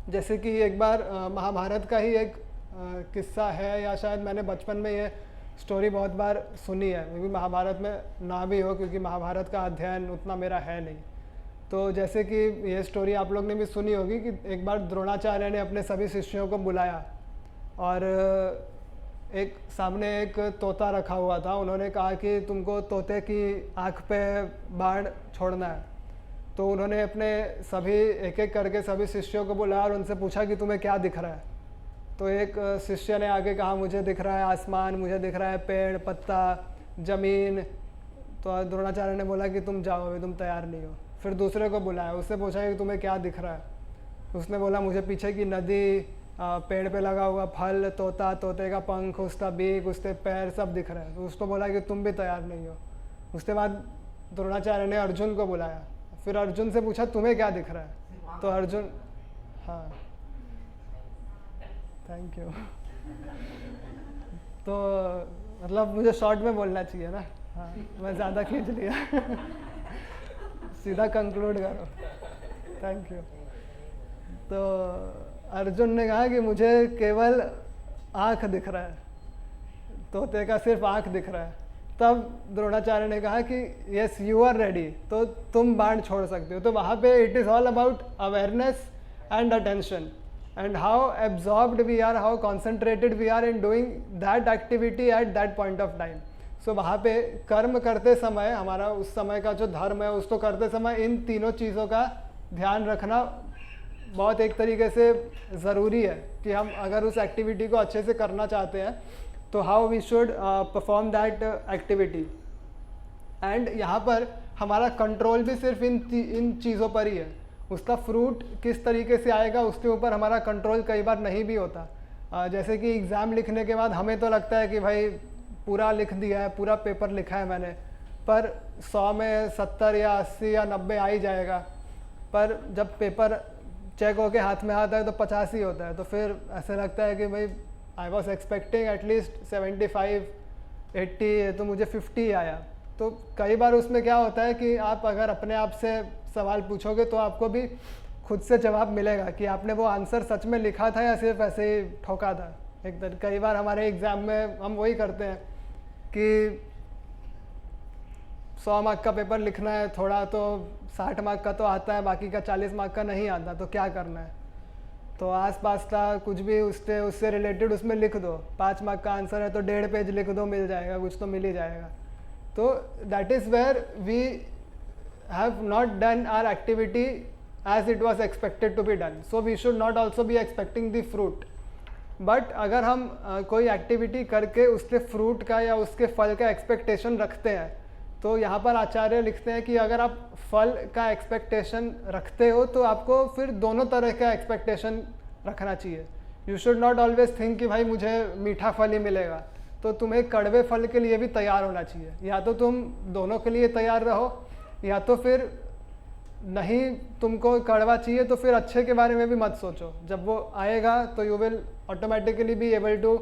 जैसे कि एक बार महाभारत का ही एक किस्सा है, या शायद मैंने बचपन में ये स्टोरी बहुत बार सुनी है, क्योंकि महाभारत में ना भी हो, क्योंकि महाभारत का अध्ययन उतना मेरा है नहीं। तो जैसे कि ये स्टोरी आप लोग ने भी सुनी होगी कि एक बार द्रोणाचार्य ने अपने सभी शिष्यों को बुलाया और एक सामने एक तोता रखा हुआ था। उन्होंने कहा कि तुमको तोते की आँख पे बाण छोड़ना है। तो उन्होंने अपने सभी एक एक करके सभी शिष्यों को बुलाया और उनसे पूछा कि तुम्हें क्या दिख रहा है। तो एक शिष्य ने आगे कहा मुझे दिख रहा है आसमान, मुझे दिख रहा है पेड़ पत्ता ज़मीन। तो द्रोणाचार्य ने बोला कि तुम जाओ, अभी तुम तैयार नहीं हो। फिर दूसरे को बुलाया, उससे पूछा कि तुम्हें क्या दिख रहा है। उसने बोला मुझे पीछे की नदी, पेड़ पे लगा हुआ फल, तोता, तोते का पंख, उसका बीक, उसके पैर सब दिख रहा है। तो उसको बोला कि तुम भी तैयार नहीं हो। उसके बाद द्रोणाचार्य ने अर्जुन को बुलाया, फिर अर्जुन से पूछा तुम्हें क्या दिख रहा है। तो अर्जुन, हाँ थैंक यू। तो मतलब मुझे शॉर्ट में बोलना चाहिए ना, हाँ मैं ज़्यादा खींच लिया। सीधा कंक्लूड करो, थैंक यू। तो अर्जुन ने कहा कि मुझे केवल आँख दिख रहा है, तोते का सिर्फ आँख दिख रहा है। तब द्रोणाचार्य ने कहा कि यस यू आर रेडी, तो तुम बाण छोड़ सकते हो। तो वहाँ पे it is all about awareness and attention and how absorbed we are, how concentrated we are in doing that activity at that point of time. So वहाँ पे कर्म करते समय हमारा उस समय का जो धर्म है उसको करते समय इन तीनों चीज़ों का ध्यान रखना बहुत एक तरीके से ज़रूरी है कि हम अगर उस एक्टिविटी को अच्छे से करना चाहते हैं तो how we should perform that activity. And यहाँ पर हमारा कंट्रोल भी सिर्फ इन चीज़ों पर ही है। उसका फ्रूट किस तरीके से आएगा उसके ऊपर हमारा कंट्रोल कई बार नहीं भी होता। जैसे कि एग्ज़ाम लिखने के बाद हमें तो लगता है कि भाई पूरा लिख दिया है, पूरा पेपर लिखा है मैंने, पर 100 में 70 या 80 या 90 आ ही जाएगा। पर जब पेपर चेक होके हाथ में आता है तो 50 ही होता है। तो फिर ऐसे लगता है कि भाई आई वॉज एक्सपेक्टिंग एटलीस्ट 75 80, तो मुझे 50 आया। तो कई बार उसमें क्या होता है कि आप अगर अपने आप से सवाल पूछोगे तो आपको भी खुद से जवाब मिलेगा कि आपने वो आंसर सच में लिखा था या सिर्फ ऐसे ही ठोका था। कई बार हमारे एग्ज़ाम में हम वही करते हैं कि 100 मार्क का पेपर लिखना है, थोड़ा तो 60 मार्क का तो आता है, बाकी का 40 मार्क का नहीं आता, तो क्या करना है। तो आसपास का कुछ भी उससे रिलेटेड उसमें लिख दो। 5 मार्क का आंसर है तो 1.5 पेज लिख दो, मिल जाएगा, कुछ तो मिल ही जाएगा। तो that is where we have not done our activity as it was expected to be done. So we should not also be expecting the fruit. But अगर हम कोई एक्टिविटी करके उसके फ्रूट का या उसके फल का एक्सपेक्टेशन रखते हैं, तो यहाँ पर आचार्य लिखते हैं कि अगर आप फल का एक्सपेक्टेशन रखते हो तो आपको फिर दोनों तरह का एक्सपेक्टेशन रखना चाहिए। You should not always think कि भाई मुझे मीठा फल ही मिलेगा, तो तुम्हें कड़वे फल के लिए भी तैयार होना चाहिए। या तो तुम दोनों के लिए तैयार रहो, या तो फिर नहीं तुमको कड़वा चाहिए तो फिर अच्छे के बारे में भी मत सोचो। जब वो आएगा तो you will automatically be able to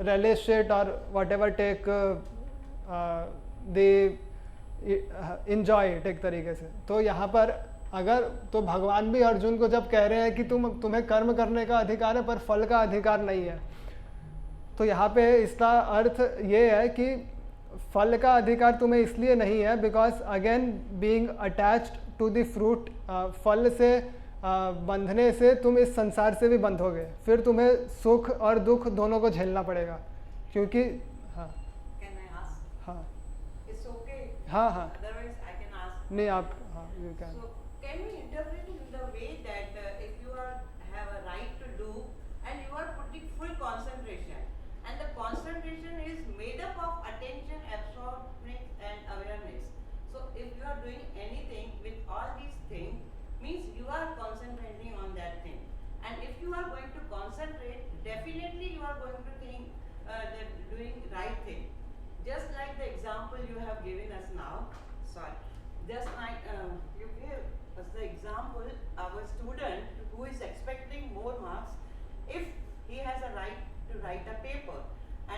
relish it or whatever take the enjoy it एक तरीके से। तो यहाँ पर अगर तो भगवान भी अर्जुन को जब कह रहे हैं कि तुम्हें कर्म करने का अधिकार है पर फल का अधिकार नहीं है, तो यहाँ पे इसका अर्थ ये है कि फल का अधिकार तुम्हें इसलिए नहीं है because again being attached to the fruit, फल से बंधने से तुम इस संसार से भी बंधोगे, फिर तुम्हें सुख और दुख दोनों को झेलना पड़ेगा। क्योंकि हाँ Can I ask? हाँ It's okay. हाँ हाँ Otherwise, I can ask. नहीं आप हाँ you can. So, can we interpret in the way that if you have a right to do and you are putting full concentration, and the concentration is made up of attention, absorption, and awareness. So, if you are doing anything with all these things, means you are concentrating on that thing. And if you are going to concentrate, definitely you are going to think that doing right thing. Just like the example you have given us now, sorry, just like you gave us the example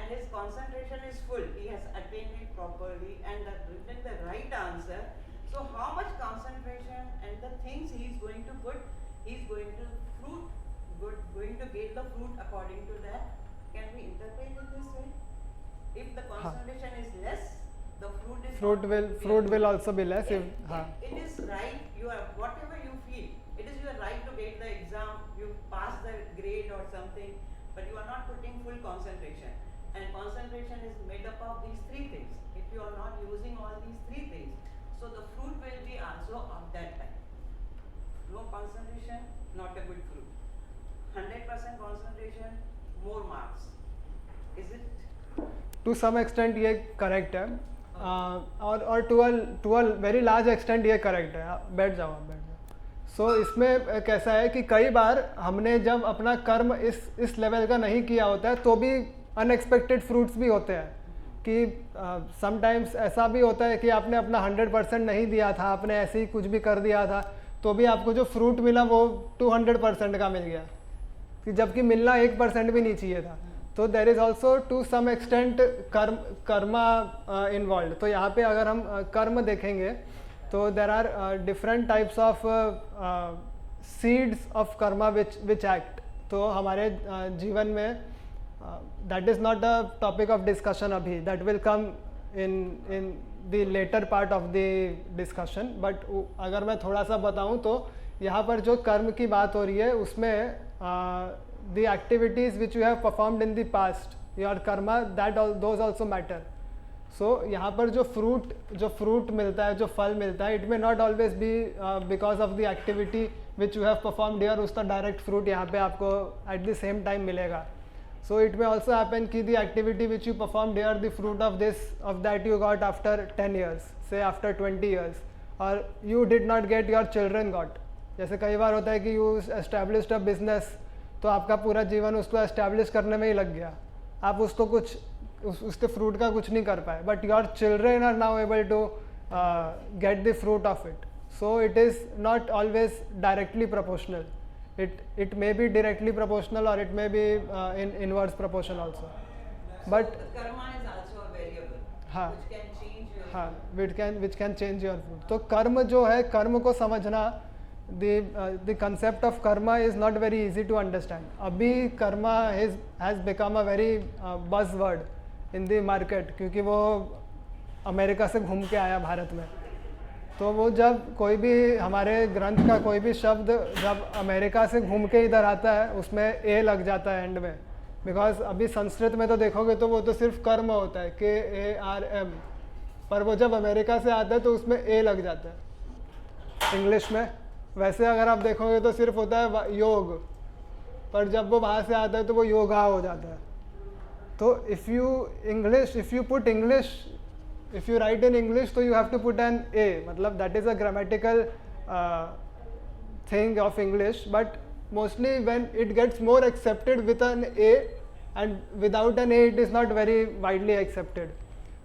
and his concentration is full, he has attained it properly and written the right answer. So how much concentration and the things he is going to put, he is going to get the fruit according to that. Can we interpret it this way? If the concentration is less, the fruit will also be less. It is right, you are whatever you feel, it is your right to get the exam, you pass the grade or something, but you are not putting full concentration, and concentration is made up of these three things. If you are not using all these three things, so the fruit will be also of that type. Low concentration, not a good fruit. 100% concentration, more marks. Is it? To some extent ये correct है, और to a very large extent ये correct है. बैठ जाओ आप, बैठ जाओ. सो इसमें कैसा है कि कई बार हमने जब अपना कर्म इस लेवल का नहीं किया होता है तो भी अनएक्सपेक्टेड फ्रूट्स भी होते हैं. कि समटाइम्स ऐसा भी होता है कि आपने अपना 100% नहीं दिया था, आपने ऐसे ही कुछ भी कर दिया था, तो भी आपको जो फ्रूट मिला वो 200% का मिल गया, कि जबकि मिलना 1% भी नहीं चाहिए था. तो there is also to some extent karma involve. तो यहाँ पे अगर हम कर्म देखेंगे तो there are different types of seeds of karma which act. तो हमारे जीवन में that is not a topic of discussion अभी, that will come in the latter part of the discussion. But अगर मैं थोड़ा सा बताऊँ तो यहाँ पर जो कर्म की बात हो रही है उसमें the activities which you have performed in the past, your karma, those also matter. So यहाँ पर जो fruit मिलता है, जो फल मिलता है, it may not always be because of the activity which you have performed here, उसका direct fruit यहाँ पे आपको at the same time मिलेगा. So it may also happen कि the activity which you performed here, the fruit of that you got after 10 years, say after 20 years, or you did not get, your children got. जैसे कई बार होता है कि you established a business, तो आपका पूरा जीवन उसको एस्टैब्लिश करने में ही लग गया, आप उसको कुछ उसके फ्रूट का कुछ नहीं कर पाए, but your children are now able to get the fruit of it. So it is not always directly proportional, it may be directly proportional or it may be in inverse proportion also. But karma is also a variable which can change your which can change your fruit. तो कर्म जो है, कर्म को समझना, the concept of karma is not very easy to understand. अभी karma has become a very buzzword in the market, क्योंकि वो अमेरिका से घूम के आया भारत में. तो वो जब कोई भी हमारे ग्रंथ का कोई भी शब्द जब अमेरिका से घूम के इधर आता है उसमें ए लग जाता है एंड में, बिकॉज अभी संस्कृत में तो देखोगे तो वो तो सिर्फ कर्म होता है, KARM, पर वो जब अमेरिका से आता है तो उसमें ए लग जाता है इंग्लिश में. वैसे अगर आप देखोगे तो सिर्फ होता है योग, पर जब वो वहाँ से आता है तो वो योगा हो जाता है. तो if you write in English तो you have to put an A, मतलब that is a grammatical thing of English, but mostly when it gets more accepted with an A and without an A it is not very widely accepted.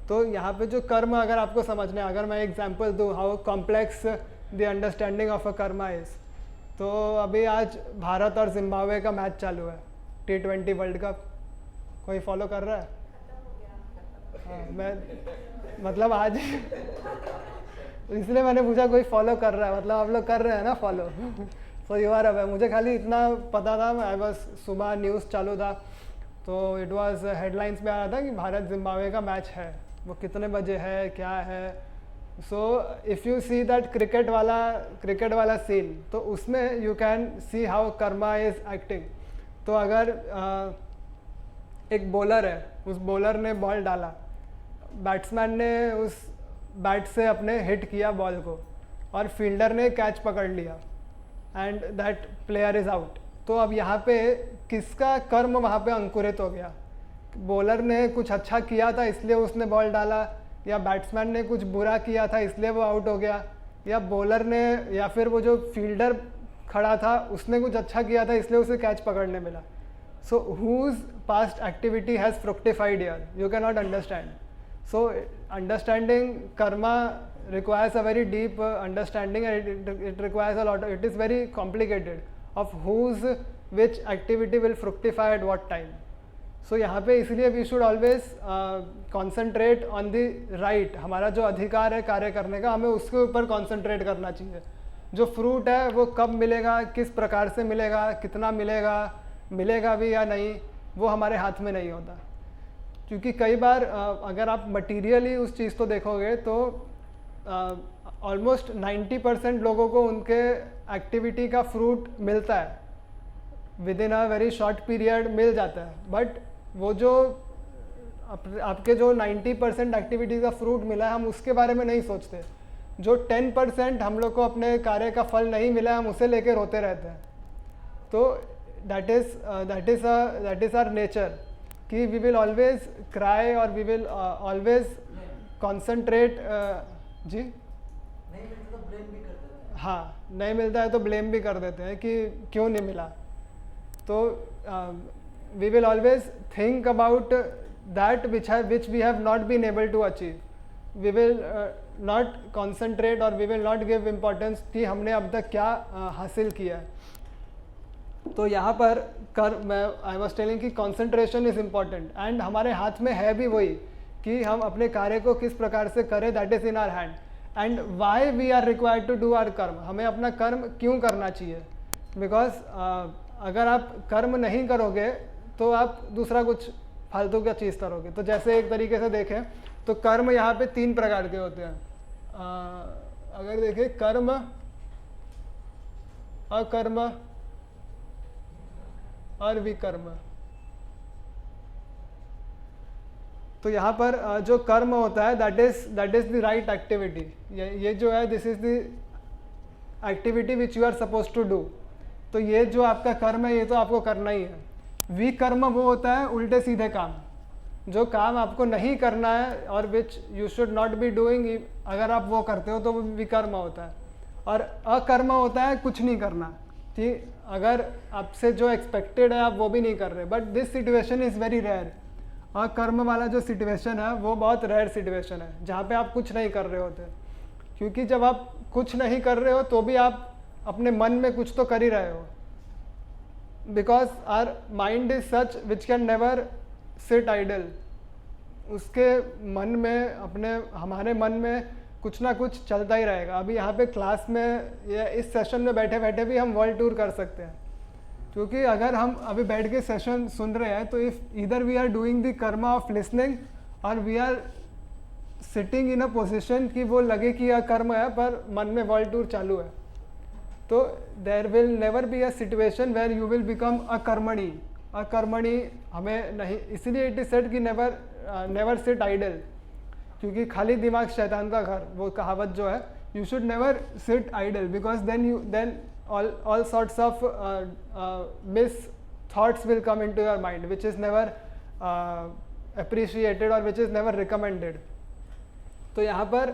तो यहाँ पे जो कर्म अगर आपको समझना है, अगर मैं एग्जाम्पल दूँ how complex the understanding of a Karma is, तो अभी आज भारत और जिम्बाब्वे का मैच चालू है, T20 वर्ल्ड कप. कोई फॉलो कर रहा है? हाँ, मैं मतलब आज इसलिए मैंने पूछा कोई फॉलो कर रहा है, मतलब आप लोग कर रहे हैं ना follow. So you are aware. मुझे खाली इतना पता था, आई बस सुबह न्यूज़ चालू था तो इट वाज हेडलाइंस में आ रहा था कि भारत जिम्बाब्वे का मैच है, वो कितने बजे है, क्या है. So if you see that cricket वाला सीन, तो उसमें you can see how Karma is acting. तो अगर एक बॉलर है, उस बॉलर ने बॉल डाला, बैट्समैन ने उस बैट से अपने हिट किया बॉल को और फील्डर ने कैच पकड़ लिया and that player is out. तो अब यहाँ पे किसका कर्म वहाँ पे अंकुरित हो गया? बॉलर ने कुछ अच्छा किया था इसलिए उसने बॉल डाला, या बैट्समैन ने कुछ बुरा किया था इसलिए वो आउट हो गया, या बॉलर ने, या फिर वो जो फील्डर खड़ा था उसने कुछ अच्छा किया था इसलिए उसे कैच पकड़ने मिला. So whose past activity has fructified here, you can not understand. So understanding karma requires a very deep understanding, and it requires a lot of, it is very complicated of which activity will fructify at what time. So यहाँ पे इसलिए we should always concentrate on the right, हमारा जो अधिकार है कार्य करने का, हमें उसके ऊपर कॉन्सेंट्रेट करना चाहिए। जो फ्रूट है वो कब मिलेगा, किस प्रकार से मिलेगा, कितना मिलेगा, मिलेगा भी या नहीं, वो हमारे हाथ में नहीं होता। क्योंकि कई बार अगर आप मटीरियली उस चीज़ को देखोगे तो ऑलमोस्ट 90% लोगों को उनके एक्टिविटी का फ्रूट मिलता है, within a very short period मिल जाता है। बट वो जो आपके जो 90% एक्टिविटी का फ्रूट मिला है, हम उसके बारे में नहीं सोचते। जो 10% हम लोग को अपने कार्य का फल नहीं मिला है, हम उसे लेकर रोते रहते हैं। तो दैट इज़ आवर नेचर कि वी विल ऑलवेज क्राई और वी विल ऑलवेज कॉन्सेंट्रेट। जी नहीं मिलता तो ब्लेम भी कर देते हैं। हाँ, नहीं मिलता है तो ब्लेम भी कर देते हैं कि क्यों नहीं मिला। तो we will always think about that which we have not been able to achieve. We will not concentrate और we will not give importance कि हमने अब तक क्या हासिल किया है। तो यहाँ पर आई वॉज टेलिंग कि कॉन्सेंट्रेशन इज़ इम्पॉर्टेंट एंड हमारे हाथ में है भी वही कि हम अपने कार्य को किस प्रकार से करें, that is in our hand. And why we are required to do our karma, हमें अपना कर्म क्यों करना चाहिए? बिकॉज अगर आप कर्म नहीं करोगे तो आप दूसरा कुछ फालतू का चीज़ करोगे। तो जैसे एक तरीके से देखें तो कर्म यहाँ पे 3 प्रकार के होते हैं। अगर देखें कर्म, अकर्म और विकर्म। तो यहाँ पर जो कर्म होता है that is the right activity. ये जो है this is the activity which you are suppose to do. तो ये जो आपका कर्म है ये तो आपको करना ही है। विकर्म वो होता है उल्टे सीधे काम, जो काम आपको नहीं करना है और which you should not be doing, अगर आप वो करते हो तो वो विकर्म होता है। और अकर्म होता है कुछ नहीं करना, ठीक, अगर आपसे जो एक्सपेक्टेड है आप वो भी नहीं कर रहे। But this situation is very rare. अकर्म वाला जो सिचुएशन है वो बहुत रेयर सिचुएशन है जहाँ पे आप कुछ नहीं कर रहे होते। क्योंकि जब आप कुछ नहीं कर रहे हो तो भी आप अपने मन में कुछ तो कर ही रहे हो। Because our mind is such which can never sit idle. उसके मन में हमारे मन में कुछ ना कुछ चलता ही रहेगा। अभी यहाँ पे क्लास में या इस सेशन में बैठे बैठे भी हम वर्ल्ड टूर कर सकते हैं। क्योंकि अगर हम अभी बैठ के सेशन सुन रहे हैं तो if either we are doing the karma of listening और we are sitting in a position कि वो लगे कि यह कर्म है पर मन में वर्ल्ड टूर चालू है, तो there will never be a situation where you will become अकर्मणी। अकर्मणी हमें नहीं, इसलिए इट इज सेड कि नेवर सिट आइडल, क्योंकि खाली दिमाग शैतान का घर, वो कहावत जो है, you should never sit idle because then all sorts of miss thoughts will come into your mind which is never appreciated or which is never recommended. तो यहाँ पर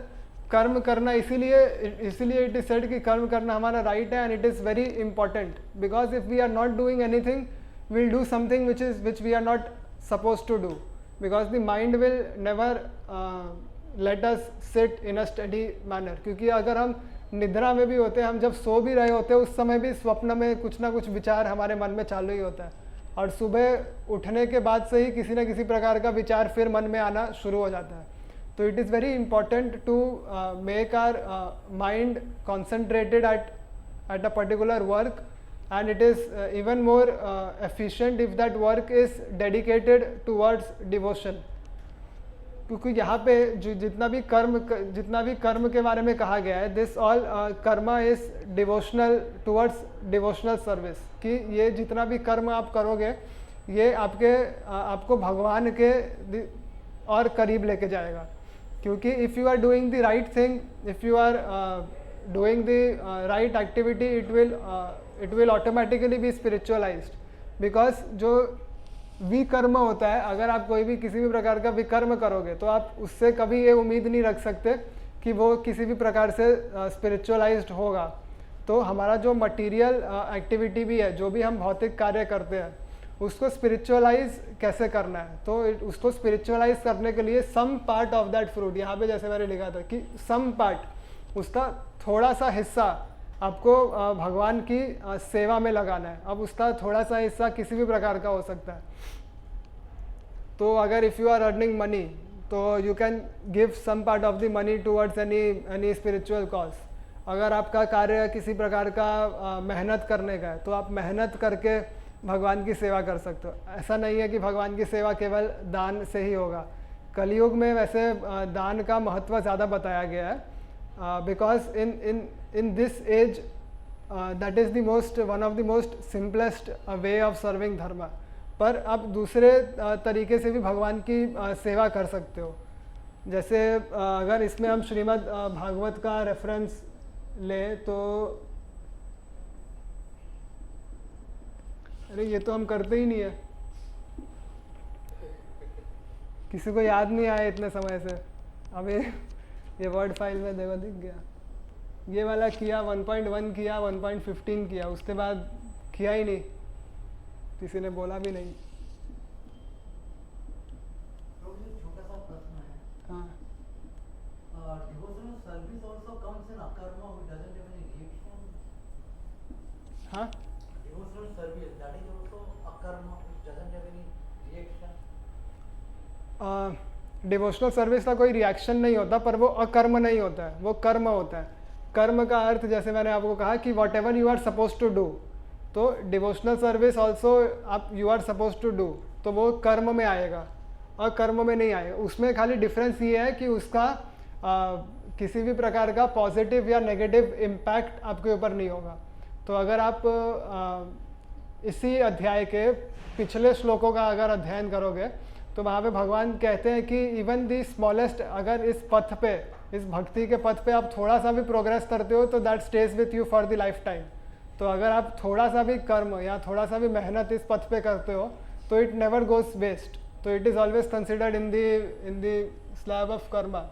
कर्म करना इसीलिए इट इज सेड कि कर्म करना हमारा राइट है and it is very important because if we are not doing anything we'll do something which we are not supposed to do, because the mind will never let us sit in a steady manner. क्योंकि अगर हम निद्रा में भी होते हैं, हम जब सो भी रहे होते हैं, उस समय भी स्वप्न में कुछ ना कुछ विचार हमारे मन में चालू ही होता है, और सुबह उठने के बाद से ही किसी न किसी प्रकार का विचार फिर मन में आना शुरू हो जाता है. तो it is very important to make our mind concentrated at a particular work, and it is even more efficient if that work is dedicated towards devotion. क्योंकि यहाँ पे जो जितना भी कर्म के बारे में कहा गया है, this all Karma is devotional towards devotional service, कि ये जितना भी कर्म आप करोगे ये आपको भगवान के और करीब लेके जाएगा. क्योंकि if you are doing the right thing, if you are doing the right activity, it will automatically be spiritualized. Because जो विकर्म होता है, अगर आप कोई भी किसी भी प्रकार का विकर्म करोगे तो आप उससे कभी ये उम्मीद नहीं रख सकते कि वो किसी भी प्रकार से स्पिरिचुअलाइज्ड होगा. तो हमारा जो मटेरियल एक्टिविटी भी है, जो भी हम भौतिक कार्य करते हैं, उसको स्पिरिचुअलाइज कैसे करना है. तो उसको स्पिरिचुअलाइज करने के लिए some part of that fruit, यहाँ पे जैसे मैंने लिखा था कि सम पार्ट, उसका थोड़ा सा हिस्सा आपको भगवान की सेवा में लगाना है. अब उसका थोड़ा सा हिस्सा किसी भी प्रकार का हो सकता है. तो अगर if you are earning money तो you can give some part of the money towards any spiritual cause. अगर आपका कार्य किसी प्रकार का मेहनत करने का है तो आप मेहनत करके भगवान की सेवा कर सकते हो। ऐसा नहीं है कि भगवान की सेवा केवल दान से ही होगा। कलयुग में वैसे दान का महत्व ज़्यादा बताया गया है, because in this age that is the one of the most simplest way of serving dharma. पर आप दूसरे तरीके से भी भगवान की सेवा कर सकते हो। जैसे अगर इसमें हम श्रीमद् भागवत का रेफरेंस लें तो अरे ये तो हम करते ही नहीं है, किसी को याद नहीं आया इतने समय से। अब ये वर्ड फाइल में देखो दिख गया, ये वाला किया 1.1 किया 1.15 किया, उसके बाद किया ही नहीं, किसी ने बोला भी नहीं। छोटा सा प्रश्न है। हाँ devotional service also comes in akarma which doesn't have any reaction. हाँ devotional service that is also akarma which doesn't have any reaction. Devotional service का कोई रिएक्शन नहीं होता, पर वो अकर्म नहीं होता है, वो कर्म होता है। कर्म का अर्थ जैसे मैंने आपको कहा कि whatever you are suppose to do, तो डिवोशनल सर्विस ऑल्सो आप you are suppose to do, तो वो कर्म में आएगा, अकर्म में नहीं आएगा। उसमें खाली डिफरेंस ये है कि उसका किसी भी प्रकार का पॉजिटिव या नेगेटिव इम्पैक्ट आपके ऊपर नहीं होगा। तो अगर आप इसी अध्याय के पिछले श्लोकों का अगर अध्ययन करोगे तो वहाँ पे भगवान कहते हैं कि इवन दी स्मॉलेस्ट, अगर इस पथ पे, इस भक्ति के पथ पे आप थोड़ा सा भी प्रोग्रेस करते हो तो that stage with you for the life time. तो अगर आप थोड़ा सा भी कर्म या थोड़ा सा भी मेहनत इस पथ पे करते हो तो इट नेवर गोज वेस्ट, तो it is always considered in the slab of Karma.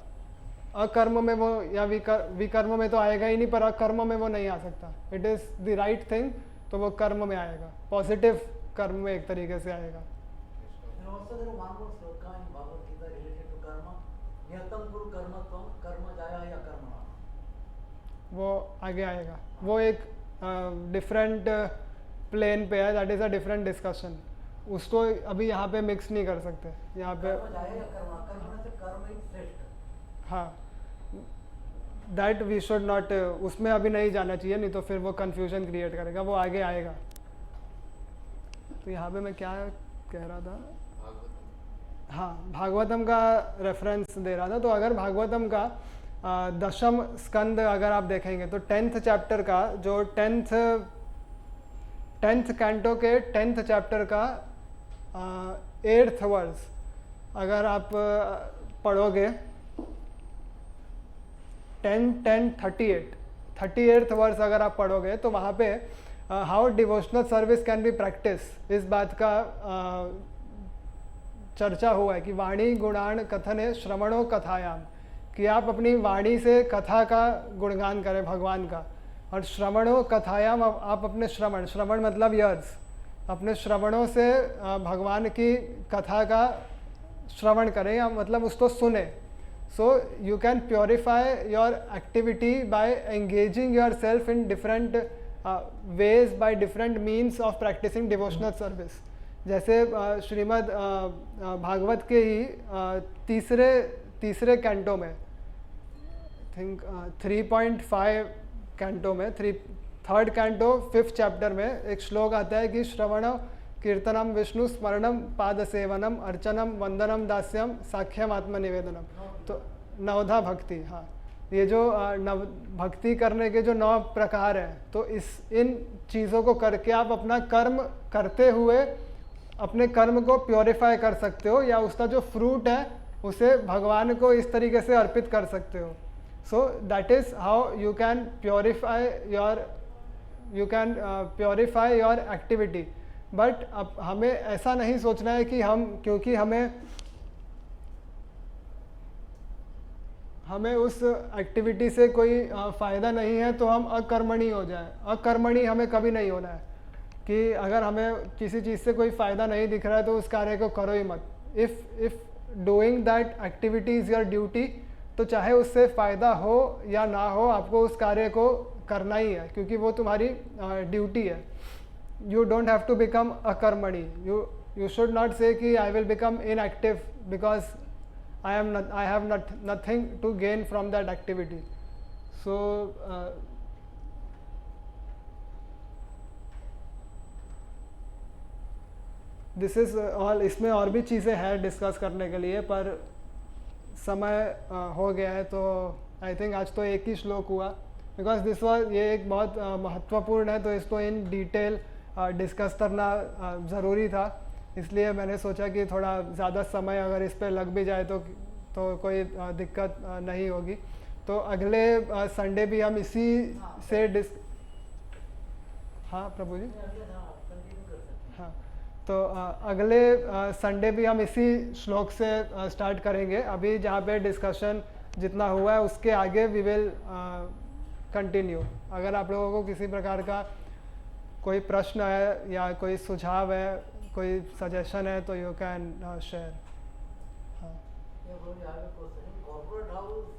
अकर्म में वो या विकर्म में तो आएगा ही नहीं, पर अकर्म में वो नहीं आ सकता। It is the right thing, तो वो कर्म में आएगा, पॉजिटिव कर्म में एक तरीके से आएगा। And also there is one more sloka in Bhagavad Gita related to karma. Niyatam kuru karma tvam karma jaya ya karma. वो आगे आएगा, वो एक डिफरेंट प्लेन पे है, that is a different discussion. उसको अभी यहाँ पे मिक्स नहीं कर सकते यहाँ पे। कर्म जया या कर्म, कर्म से कर्म ही श्रेष्ठ। हाँ, दैट वी शुड नॉट, उसमें अभी नहीं जाना चाहिए, नहीं तो फिर वो कंफ्यूजन क्रिएट करेगा, वो आगे आएगा। तो यहाँ पे मैं क्या कह रहा था, हाँ भागवतम का रेफरेंस दे रहा था। तो अगर भागवतम का दशम स्कंद अगर आप देखेंगे तो 10th चैप्टर का जो 10th कैंटो के 10th चैप्टर का 8th वर्स अगर आप पढ़ोगे 38th वर्स अगर आप पढ़ोगे तो वहाँ पे how devotional service can be practice, इस बात का चर्चा हुआ है कि वाणी गुणान कथने श्रवणो कथायाम, कि आप अपनी वाणी से कथा का गुणगान करें भगवान का, और श्रवणो कथायाम आप अपने श्रवण मतलब ईयर्स, अपने श्रवणों से भगवान की कथा का श्रवण करें या मतलब उसको सुने। So you can purify your activity by engaging yourself in different ways by different means of practising devotional service. जैसे श्रीमद् भागवत के ही तीसरे कैंटो में, थिंक 3.5 कैंटो में, थर्ड कैंटो 5th चैप्टर में एक श्लोक आता है कि श्रवणम कीर्तनम विष्णु स्मरणम पाद सेवनम अर्चनम वंदनम दास्यम साख्यम आत्मनिवेदनम। तो नवधा भक्ति, हाँ ये जो नव भक्ति करने के जो 9 प्रकार हैं, तो इन चीज़ों को करके आप अपना कर्म करते हुए अपने कर्म को प्योरीफाई कर सकते हो, या उसका जो फ्रूट है उसे भगवान को इस तरीके से अर्पित कर सकते हो। सो that is how you can purify your activity. But अब हमें ऐसा नहीं सोचना है कि क्योंकि हमें उस एक्टिविटी से कोई फ़ायदा नहीं है तो हम अकर्मणी हो जाएं। अकर्मणी हमें कभी नहीं होना है, कि अगर हमें किसी चीज़ से कोई फ़ायदा नहीं दिख रहा है तो उस कार्य को करो ही मत। If doing that activity is your duty, तो चाहे उससे फ़ायदा हो या ना हो आपको उस कार्य को करना ही है, क्योंकि वो तुम्हारी ड्यूटी है। You don't have to become akarmani, you should not say कि I will become inactive because I have nothing to gain from that activity. So this is all. इसमें और भी चीज़ें हैं डिस्कस करने के लिए, पर समय हो गया है, तो आई थिंक आज तो एक ही श्लोक हुआ, बिकॉज दिस वॉज ये एक बहुत महत्वपूर्ण है, तो इसको इन डिटेल डिस्कस करना ज़रूरी था. इसलिए मैंने सोचा कि थोड़ा ज़्यादा समय अगर इस पर लग भी जाए तो कोई दिक्कत नहीं होगी. तो अगले संडे भी हम इसी से हाँ प्रभु जी, हाँ, तो अगले संडे भी हम इसी श्लोक से स्टार्ट करेंगे. अभी जहाँ पे डिस्कशन जितना हुआ है उसके आगे वी विल कंटिन्यू. अगर आप लोगों को किसी प्रकार का कोई प्रश्न है या कोई सुझाव है, कोई सजेशन है, तो यू कैन शेयर. हाँ. Yeah, bro, I have a question. In corporate house,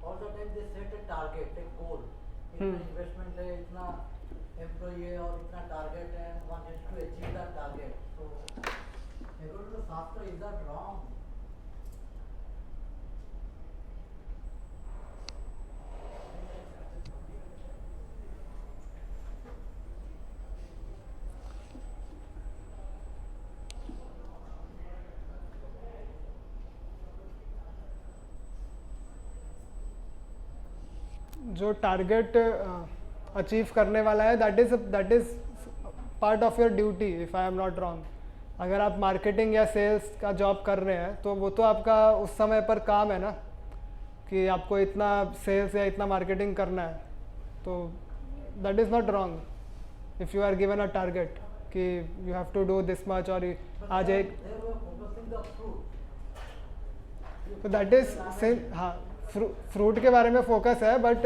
all the time they set a target, a goal. इतना investment है, इतना employee है और इतना target है, one has to achieve that target. So, according to Shastra, is that wrong? जो target achieve करने वाला है, that is part of your duty, if I am not wrong. अगर आप मार्केटिंग या सेल्स का जॉब कर रहे हैं तो वो तो आपका उस समय पर काम है ना, कि आपको इतना सेल्स या इतना मार्केटिंग करना है. तो that is not wrong if you are given a target कि you have to do this much, और आज एक, They were focusing the fruit. तो दैट इज़ सेम. हाँ, फ्रूट के बारे में फोकस है, but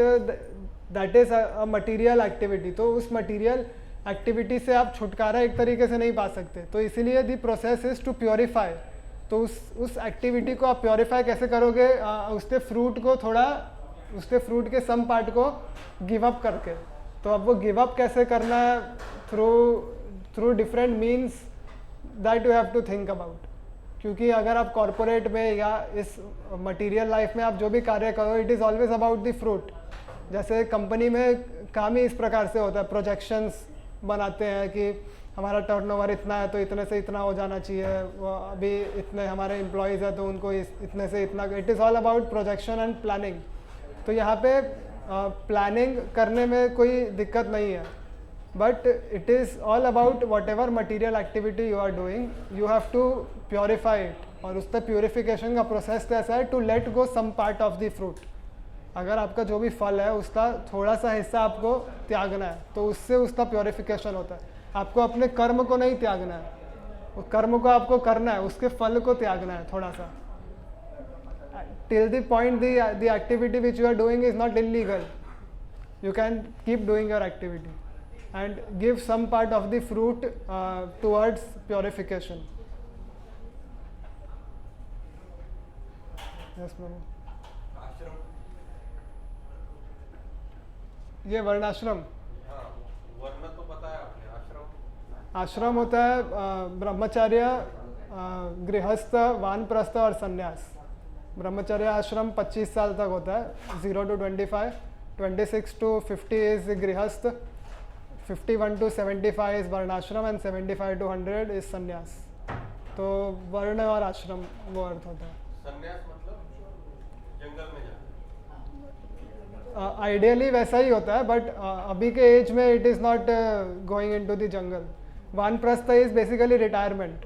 that is a material activity. तो उस मटीरियल एक्टिविटी से आप छुटकारा एक तरीके से नहीं पा सकते. तो इसीलिए the process is to purify. तो उस एक्टिविटी को आप प्योरीफाई कैसे करोगे? उसके फ्रूट को थोड़ा, उसके फ्रूट के सम पार्ट को गिव अप करके. तो अब वो गिव अप कैसे करना है? Through different means that you have to think about. क्योंकि अगर आप कॉरपोरेट में या इस मटेरियल लाइफ में आप जो भी कार्य करो, it is always about the fruit. जैसे कंपनी में काम ही इस प्रकार से होता है, प्रोजेक्शंस बनाते हैं कि हमारा टर्नओवर इतना है तो इतने से इतना हो जाना चाहिए, वो अभी इतने हमारे एम्प्लॉयज़ हैं तो उनको इतने से इतना. It is all about projection and planning. तो यहाँ पे प्लानिंग करने में कोई दिक्कत नहीं है, but it is all about whatever material activity you are doing, you have to purify it. और उस पर प्योरीफिकेशन का प्रोसेस तो ऐसा है, to let go some part of the fruit. अगर आपका जो भी फल है उसका थोड़ा सा हिस्सा आपको त्यागना है, तो उससे उसका प्योरीफिकेशन होता है. आपको अपने कर्म को नहीं त्यागना है, वो कर्म को आपको करना है, उसके फल को त्यागना है थोड़ा सा. Till the point the activity which you are doing is not illegal, you can keep doing your activity and give some part of the fruit towards purification. Yes, ma'am. आश्रम, ये वर्णाश्रम. हाँ, वर्ण तो पता है आपने. आश्रम, आश्रम होता है ब्रह्मचर्य, गृहस्थ, वानप्रस्थ और संन्यास. ब्रह्मचर्य आश्रम 25 साल तक होता है, 0 to 25, 26 to 50 इज गृहस्थ, 51 to 75 इज वर्णाश्रम एंड 75 to 100 इज संन्यास. तो वर्ण और आश्रम वो अर्थ होता है. संन्यास मतलब जंगल में जाना. आइडियली वैसा ही होता है, बट अभी के एज में it is not going into the jungle. वानप्रस्थ इज बेसिकली रिटायरमेंट.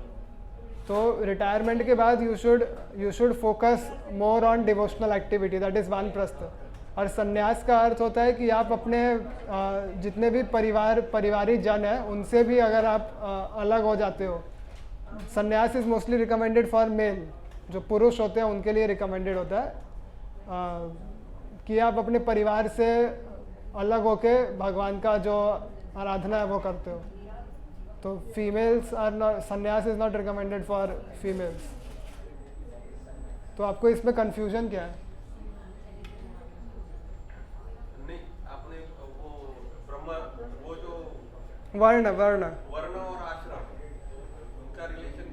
तो रिटायरमेंट के बाद you should focus more on devotional activity, that is वानप्रस्थ. और संन्यास का अर्थ होता है कि आप अपने जितने भी परिवारी जन हैं उनसे भी अगर आप अलग हो जाते हो. संन्यास is mostly recommended for male, जो पुरुष होते हैं उनके लिए रिकमेंडेड होता है कि आप अपने परिवार से अलग होके भगवान का जो आराधना है वो करते हो. तो फीमेल्स आर नॉट, संन्यास is not recommended for females. तो आपको इसमें कन्फ्यूजन क्या है? नहीं, आपने वो ब्रह्म, वो जो वर्ण वर्ण और आश्रम, उनका रिलेशन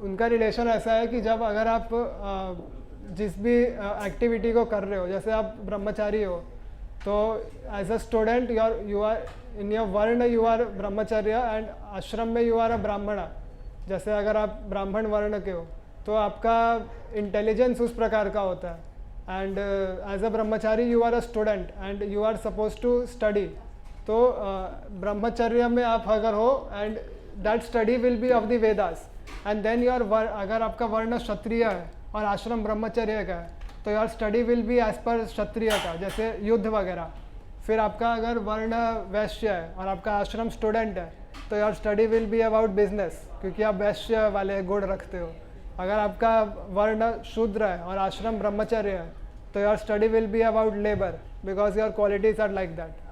उनका रिलेशन ऐसा है कि जब अगर आप जिस भी एक्टिविटी को कर रहे हो, जैसे आप ब्रह्मचारी हो तो as a student you are in your varna you are brahmacharya and ashram में यू आर अ ब्राह्मण। जैसे अगर आप ब्राह्मण वर्ण के हो तो आपका इंटेलिजेंस उस प्रकार का होता है and as a brahmachari you are a student and you are suppose to study. तो ब्रह्मचर्य में आप अगर हो and that study will be of the Vedas and then your अगर आपका वर्ण क्षत्रिय है और आश्रम ब्रह्मचर्य का है तो your study will be as per क्षत्रिय का, जैसे युद्ध वगैरह। फिर आपका अगर वर्ण वैश्य है और आपका आश्रम स्टूडेंट है तो your study will be about business, क्योंकि आप वैश्य वाले गुण रखते हो। अगर आपका वर्ण शूद्र है और आश्रम ब्रह्मचर्य है तो your study will be about labour because your qualities are like that.